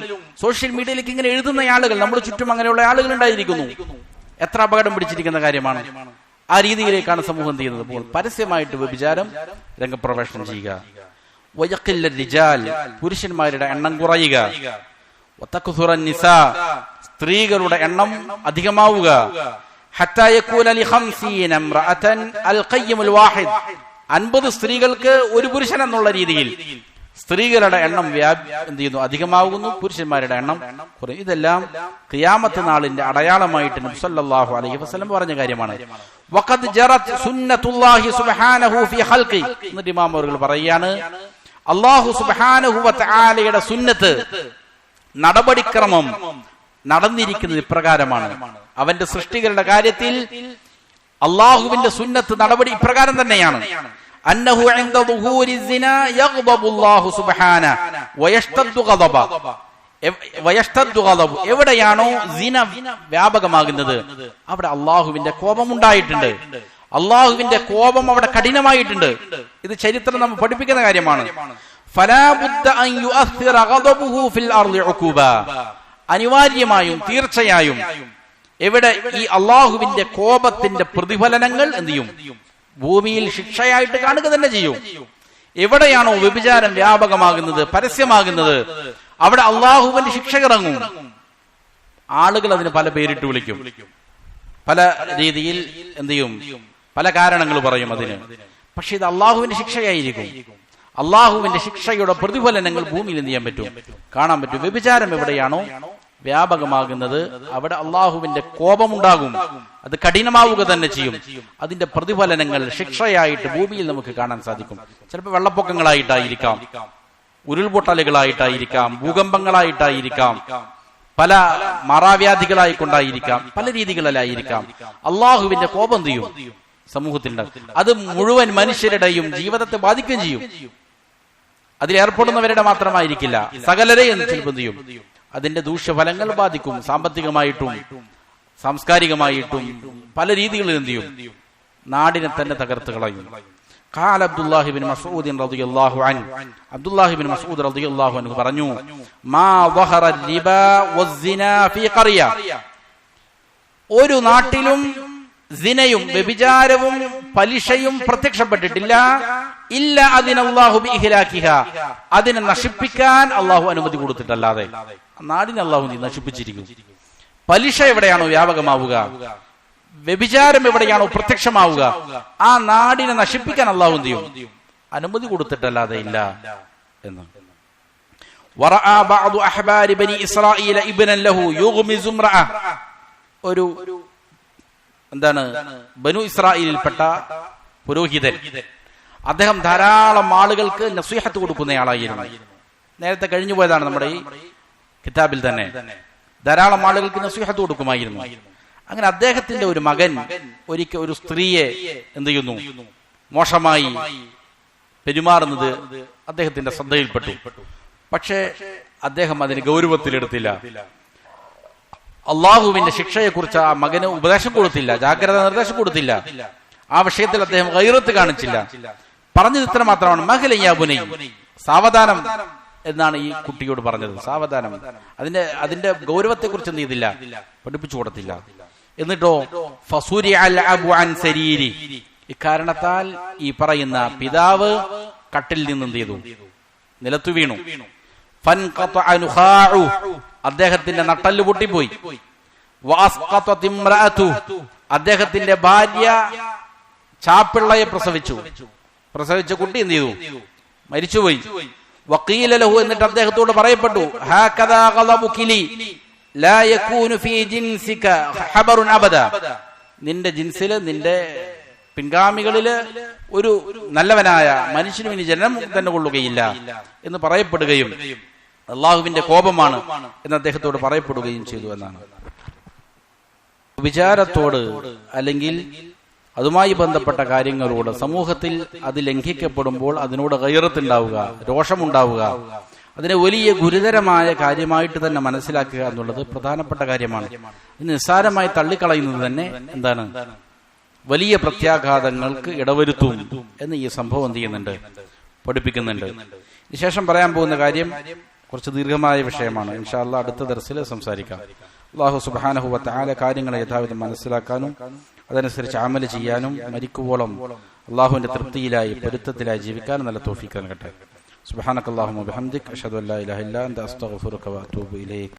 സോഷ്യൽ മീഡിയയിലേക്ക് ഇങ്ങനെ എഴുതുന്ന ആളുകൾ നമ്മുടെ ചുറ്റും അങ്ങനെയുള്ള ആളുകൾ ഉണ്ടായിരിക്കുന്നു. എത്ര അപകടം പിടിച്ചിരിക്കുന്ന കാര്യമാണ്. ആ രീതിയിലേക്കാണ് സമൂഹം ചെയ്യുന്നത്. അപ്പോൾ പരസ്യമായിട്ട് വ്യഭിചാരം രംഗപ്രവേശനം ചെയ്യുക. വയഖില്ല റിജാൽ, പുരുഷന്മാരുടെ എണ്ണം കുറയുക. വതക്സുറ നിസാ, സ്ത്രീകളുടെ എണ്ണം അധികമാവുക. ഹത്താ യകൂന ലി 50 ഇംറഅതൻ അൽ ഖയ്യിമുൽ വാഹിദ്, 50 സ്ത്രീകൾക്ക് ഒരു പുരുഷൻ എന്നുള്ള രീതിയിൽ സ്ത്രീകളുടെ എണ്ണം എന്ത് ചെയ്യുന്നു, അധികമാകുന്നു. പുരുഷന്മാരുടെ എണ്ണം കുറയും. ഇതെല്ലാം ഖിയാമത്ത് നാളിന്റെ അടയാളമായിട്ട് നബി സല്ലല്ലാഹു അലൈഹി വസല്ലം പറഞ്ഞ കാര്യമാണ്. വഖദ് ജറത് സുന്നത്തുല്ലാഹി സുബ്ഹാനഹു ഫീ ഖൽഖി, എന്നിട്ട് ഇമാം അവர்கள் പറയാണ്, അല്ലാഹു സുബ്ഹാനഹു വ തആലയുടെ സുന്നത്ത്, നടപടിക്രമം നടന്നിരിക്കുന്നത് ഇപ്രകാരമാണ്. അവന്റെ സൃഷ്ടികളുടെ കാര്യത്തിൽ അല്ലാഹുവിന്റെ സുന്നത്ത് നടപടി ഇപ്രകാരം തന്നെയാണ്. അന്നഹു ഇൻദ ദുഹൂരി സിന യഗ്ദബുല്ലാഹു സുബ്ഹാന വയഷ്തദ്ദു ഗദബ, എവിടെയാണോ സിന വ്യാപകമാകുന്നത് അവിടെ അള്ളാഹുവിന്റെ കോപം ഉണ്ടായിട്ടുണ്ട്. അള്ളാഹുവിന്റെ കോപം അവിടെ കഠിനമായിട്ടുണ്ട്. ഇത് ചരിത്രം നമ്മൾ പഠിപ്പിക്കുന്ന കാര്യമാണ്. ഫലാ ബുദ്ദ അൻ യുഅസ്സിറ ഗദബുഹു ഫിൽ അർളി ഉഖൂബ, അനിവാര്യമായും തീർച്ചയായും എവിടെ ഈ അള്ളാഹുവിന്റെ കോപത്തിന്റെ പ്രതിഫലനങ്ങൾ എന്ത് ചെയ്യും, ഭൂമിയിൽ ശിക്ഷയായിട്ട് കാണുക തന്നെ ചെയ്യും. എവിടെയാണോ വ്യഭിചാരം വ്യാപകമാകുന്നത്, പരസ്യമാകുന്നത്, അവിടെ അള്ളാഹുവിന്റെ ശിക്ഷ ഇറങ്ങും. ആളുകൾ അതിന് പല പേരിട്ട് വിളിക്കും, പല രീതിയിൽ എന്ത് ചെയ്യും, പല കാരണങ്ങൾ പറയും അതിന്. പക്ഷെ ഇത് അള്ളാഹുവിന്റെ ശിക്ഷയായിരിക്കും. അള്ളാഹുവിന്റെ ശിക്ഷയുടെ പ്രതിഫലനങ്ങൾ ഭൂമിയിൽ എന്ത് ചെയ്യാൻ പറ്റും, കാണാൻ പറ്റും. വ്യഭിചാരം എവിടെയാണോ വ്യാപകമാകുന്നത് അവിടെ അള്ളാഹുവിന്റെ കോപമുണ്ടാകും. അത് കഠിനമാവുക തന്നെ ചെയ്യും. അതിന്റെ പ്രതിഫലനങ്ങൾ ശിക്ഷയായിട്ട് ഭൂമിയിൽ നമുക്ക് കാണാൻ സാധിക്കും. ചിലപ്പോൾ വെള്ളപ്പൊക്കങ്ങളായിട്ടായിരിക്കാം, ഉരുൾപൊട്ടലുകളായിട്ടായിരിക്കാം, ഭൂകമ്പങ്ങളായിട്ടായിരിക്കാം, പല മറാവ്യാധികളായിക്കൊണ്ടായിരിക്കാം, പല രീതികളിലായിരിക്കാം. അള്ളാഹുവിന്റെ കോപം ചെയ്യും സമൂഹത്തിൽ. അത് മുഴുവൻ മനുഷ്യരുടെയും ജീവിതത്തെ ബാധിക്കുകയും ചെയ്യും. അതിലേർപ്പെടുന്നവരുടെ മാത്രമായിരിക്കില്ല, സകലരെയും ചിലപ്പോൾ ചെയ്യും. അതിന്റെ ദൂഷ്യഫലങ്ങൾ ബാധിക്കും. സാമ്പത്തികമായിട്ടും സാംസ്കാരികമായിട്ടും പല രീതികളിൽ എന്ത് ചെയ്യും, നാടിനെ തന്നെ തകർത്ത് കളയും. ഖാല അബ്ദുല്ലാഹി ഇബ്നു മസ്ഊദ് റളിയല്ലാഹു അൻഹു, അബ്ദുല്ലാഹി ഇബ്നു മസ്ഊദ് റളിയല്ലാഹു അൻഹു പറഞ്ഞു, മാ വഹറ റിബാ വസ്സിനാ ഫീ ഖറിയ, ഒരു നാട്ടിലും സിനയും വ്യഭിചാരവും പലിശയും പ്രത്യക്ഷപ്പെട്ടിട്ടില്ല. ഇല്ല അതിനല്ലാഹു ബിഇഹ്ലാകിഹ, അതിനെ നശിപ്പിക്കാൻ അള്ളാഹു അനുമതി കൊടുത്തിട്ടല്ലാതെ. നാടിനെ അള്ളാഹു നശിപ്പിച്ചിരിക്കും. പലിശ എവിടെയാണോ വ്യാപകമാവുക, വ്യഭിചാരം എവിടെയാണോ പ്രത്യക്ഷമാവുക, ആ നാടിനെ നശിപ്പിക്കാൻ അള്ളാഹു എന്ത് ചെയ്യും, അനുമതി കൊടുത്തിട്ടല്ലാതെ ഇല്ല എന്ന്. വറഅ ബഅദു അഹ്ബാരി ബനി ഇസ്രായീല ഇബ്നൻ ലഹു യുഗ്മിസു ഇംറഅ, ഒരു എന്താണ് ബനു ഇസ്രായേലിൽപ്പെട്ട പുരോഹിതൻ, അദ്ദേഹം ധാരാളം ആളുകൾക്ക് നസീഹത്ത് കൊടുക്കുന്നയാളായിരുന്നു. നേരത്തെ കഴിഞ്ഞു പോയതാണ് നമ്മുടെ ഈ കിതാബിൽ തന്നെ. ധാരാളം ആളുകൾക്ക് നസീഹത്ത് കൊടുക്കുമായിരുന്നു. അങ്ങനെ അദ്ദേഹത്തിന്റെ ഒരു മകൻ ഒരിക്കൽ ഒരു സ്ത്രീയെ എന്ത് ചെയ്യുന്നു, മോശമായി പെരുമാറുന്നത് അദ്ദേഹത്തിന്റെ ശ്രദ്ധയിൽപ്പെട്ടു. പക്ഷേ അദ്ദേഹം അതിന് ഗൗരവത്തിലെടുത്തില്ല. അള്ളാഹുവിന്റെ ശിക്ഷയെക്കുറിച്ച് ആ മകന് ഉപദേശം കൊടുത്തില്ല, ജാഗ്രത നിർദ്ദേശം കൊടുത്തില്ല. ആ വിഷയത്തിൽ അദ്ദേഹം ഗൈറത്ത് കാണിച്ചില്ല. പറഞ്ഞത് ഇത്ര മാത്രമാണ്, മഹലയ്യാബുനൈ, സാവധാനം എന്നാണ് ഈ കുട്ടിയോട് പറഞ്ഞത്. സാവധാനം. അതിന്റെ ഗൗരവത്തെ കുറിച്ച് എന്ത് ചെയ്തില്ല, പഠിപ്പിച്ചു കൊടുത്തില്ല. എന്നിട്ടോ ഫസൂരി അൽ അബു അൻ സരീരി, ഇക്കാരണത്താൽ ഈ പറയുന്ന പിതാവ് കട്ടിൽ നിന്ന് എന്ത് ചെയ്തു, നിലത്തു വീണു. ഫൻഖതഅ നുഖാഉ, അദ്ദേഹത്തിന്റെ നട്ടല് പൊട്ടിപ്പോയി. വഅസ്ഖതത് ഇംറഅതു, അദ്ദേഹത്തിന്റെ ഭാര്യ ചാപ്പിള്ളയെ പ്രസവിച്ച കുട്ടി എന്ത് ചെയ്തു, മരിച്ചുപോയി. വഖീല ലഹു, എന്നിട്ട് അദ്ദേഹത്തോട് പറയപ്പെട്ടു, ഹാകദാ ഗളബുകി ലി ലാ യകൂനു ഫീ ജിൻസിക ഹബറുൻ അബദ, നിന്റെ ജിൻസില്, നിന്റെ പിൻഗാമികളില് ഒരു നല്ലവനായ മനുഷ്യനും ഇനി ജന്മം തന്നെ കൊള്ളുകയില്ല എന്ന് പറയപ്പെടുകയും അള്ളാഹുവിന്റെ കോപമാണ് എന്ന് അദ്ദേഹത്തോട് പറയപ്പെടുകയും ചെയ്തു എന്നാണ്. വിചാരത്തോട് അല്ലെങ്കിൽ അതുമായി ബന്ധപ്പെട്ട കാര്യങ്ങളോട് സമൂഹത്തിൽ അത് ലംഘിക്കപ്പെടുമ്പോൾ അതിനോട് ഗൈറത്തുണ്ടാവുക, രോഷമുണ്ടാവുക, അതിനെ വലിയ ഗുരുതരമായ കാര്യമായിട്ട് തന്നെ മനസ്സിലാക്കുക എന്നുള്ളത് പ്രധാനപ്പെട്ട കാര്യമാണ്. ഇത് നിസ്സാരമായി തള്ളിക്കളയുന്നത് തന്നെ എന്താണ്, വലിയ പ്രത്യാഘാതങ്ങൾക്ക് ഇടവരുത്തും എന്ന് ഈ സംഭവം എന്ത് ചെയ്യുന്നുണ്ട്, പഠിപ്പിക്കുന്നുണ്ട്. ശേഷം പറയാൻ പോകുന്ന കാര്യം കുറച്ച് ദീർഘമായ വിഷയമാണ്. ഇൻഷാ അല്ലാഹ് അടുത്ത ദർസിൽ സംസാരിക്കാം. അല്ലാഹു സുബ്ഹാനഹു വ തആല കാര്യങ്ങളെ യഥാവിധം മനസ്സിലാക്കാനും അതനുസരിച്ച് അമൽ ചെയ്യാനും മരിക്കുവോളം അള്ളാഹുവിന്റെ തൃപ്തിയിലായി പൊരുത്തത്തിലായി ജീവിക്കാനും നല്ല തൗഫീഖ് നൽകട്ടെ. സുബ്ഹാനകല്ലാഹുമ്മ വബിഹംദിക അഷ്ഹദു അല്ലാ ഇലാഹ ഇല്ലാ അൻത അസ്തഗ്ഫിറുക വ അതൂബു ഇലൈക്.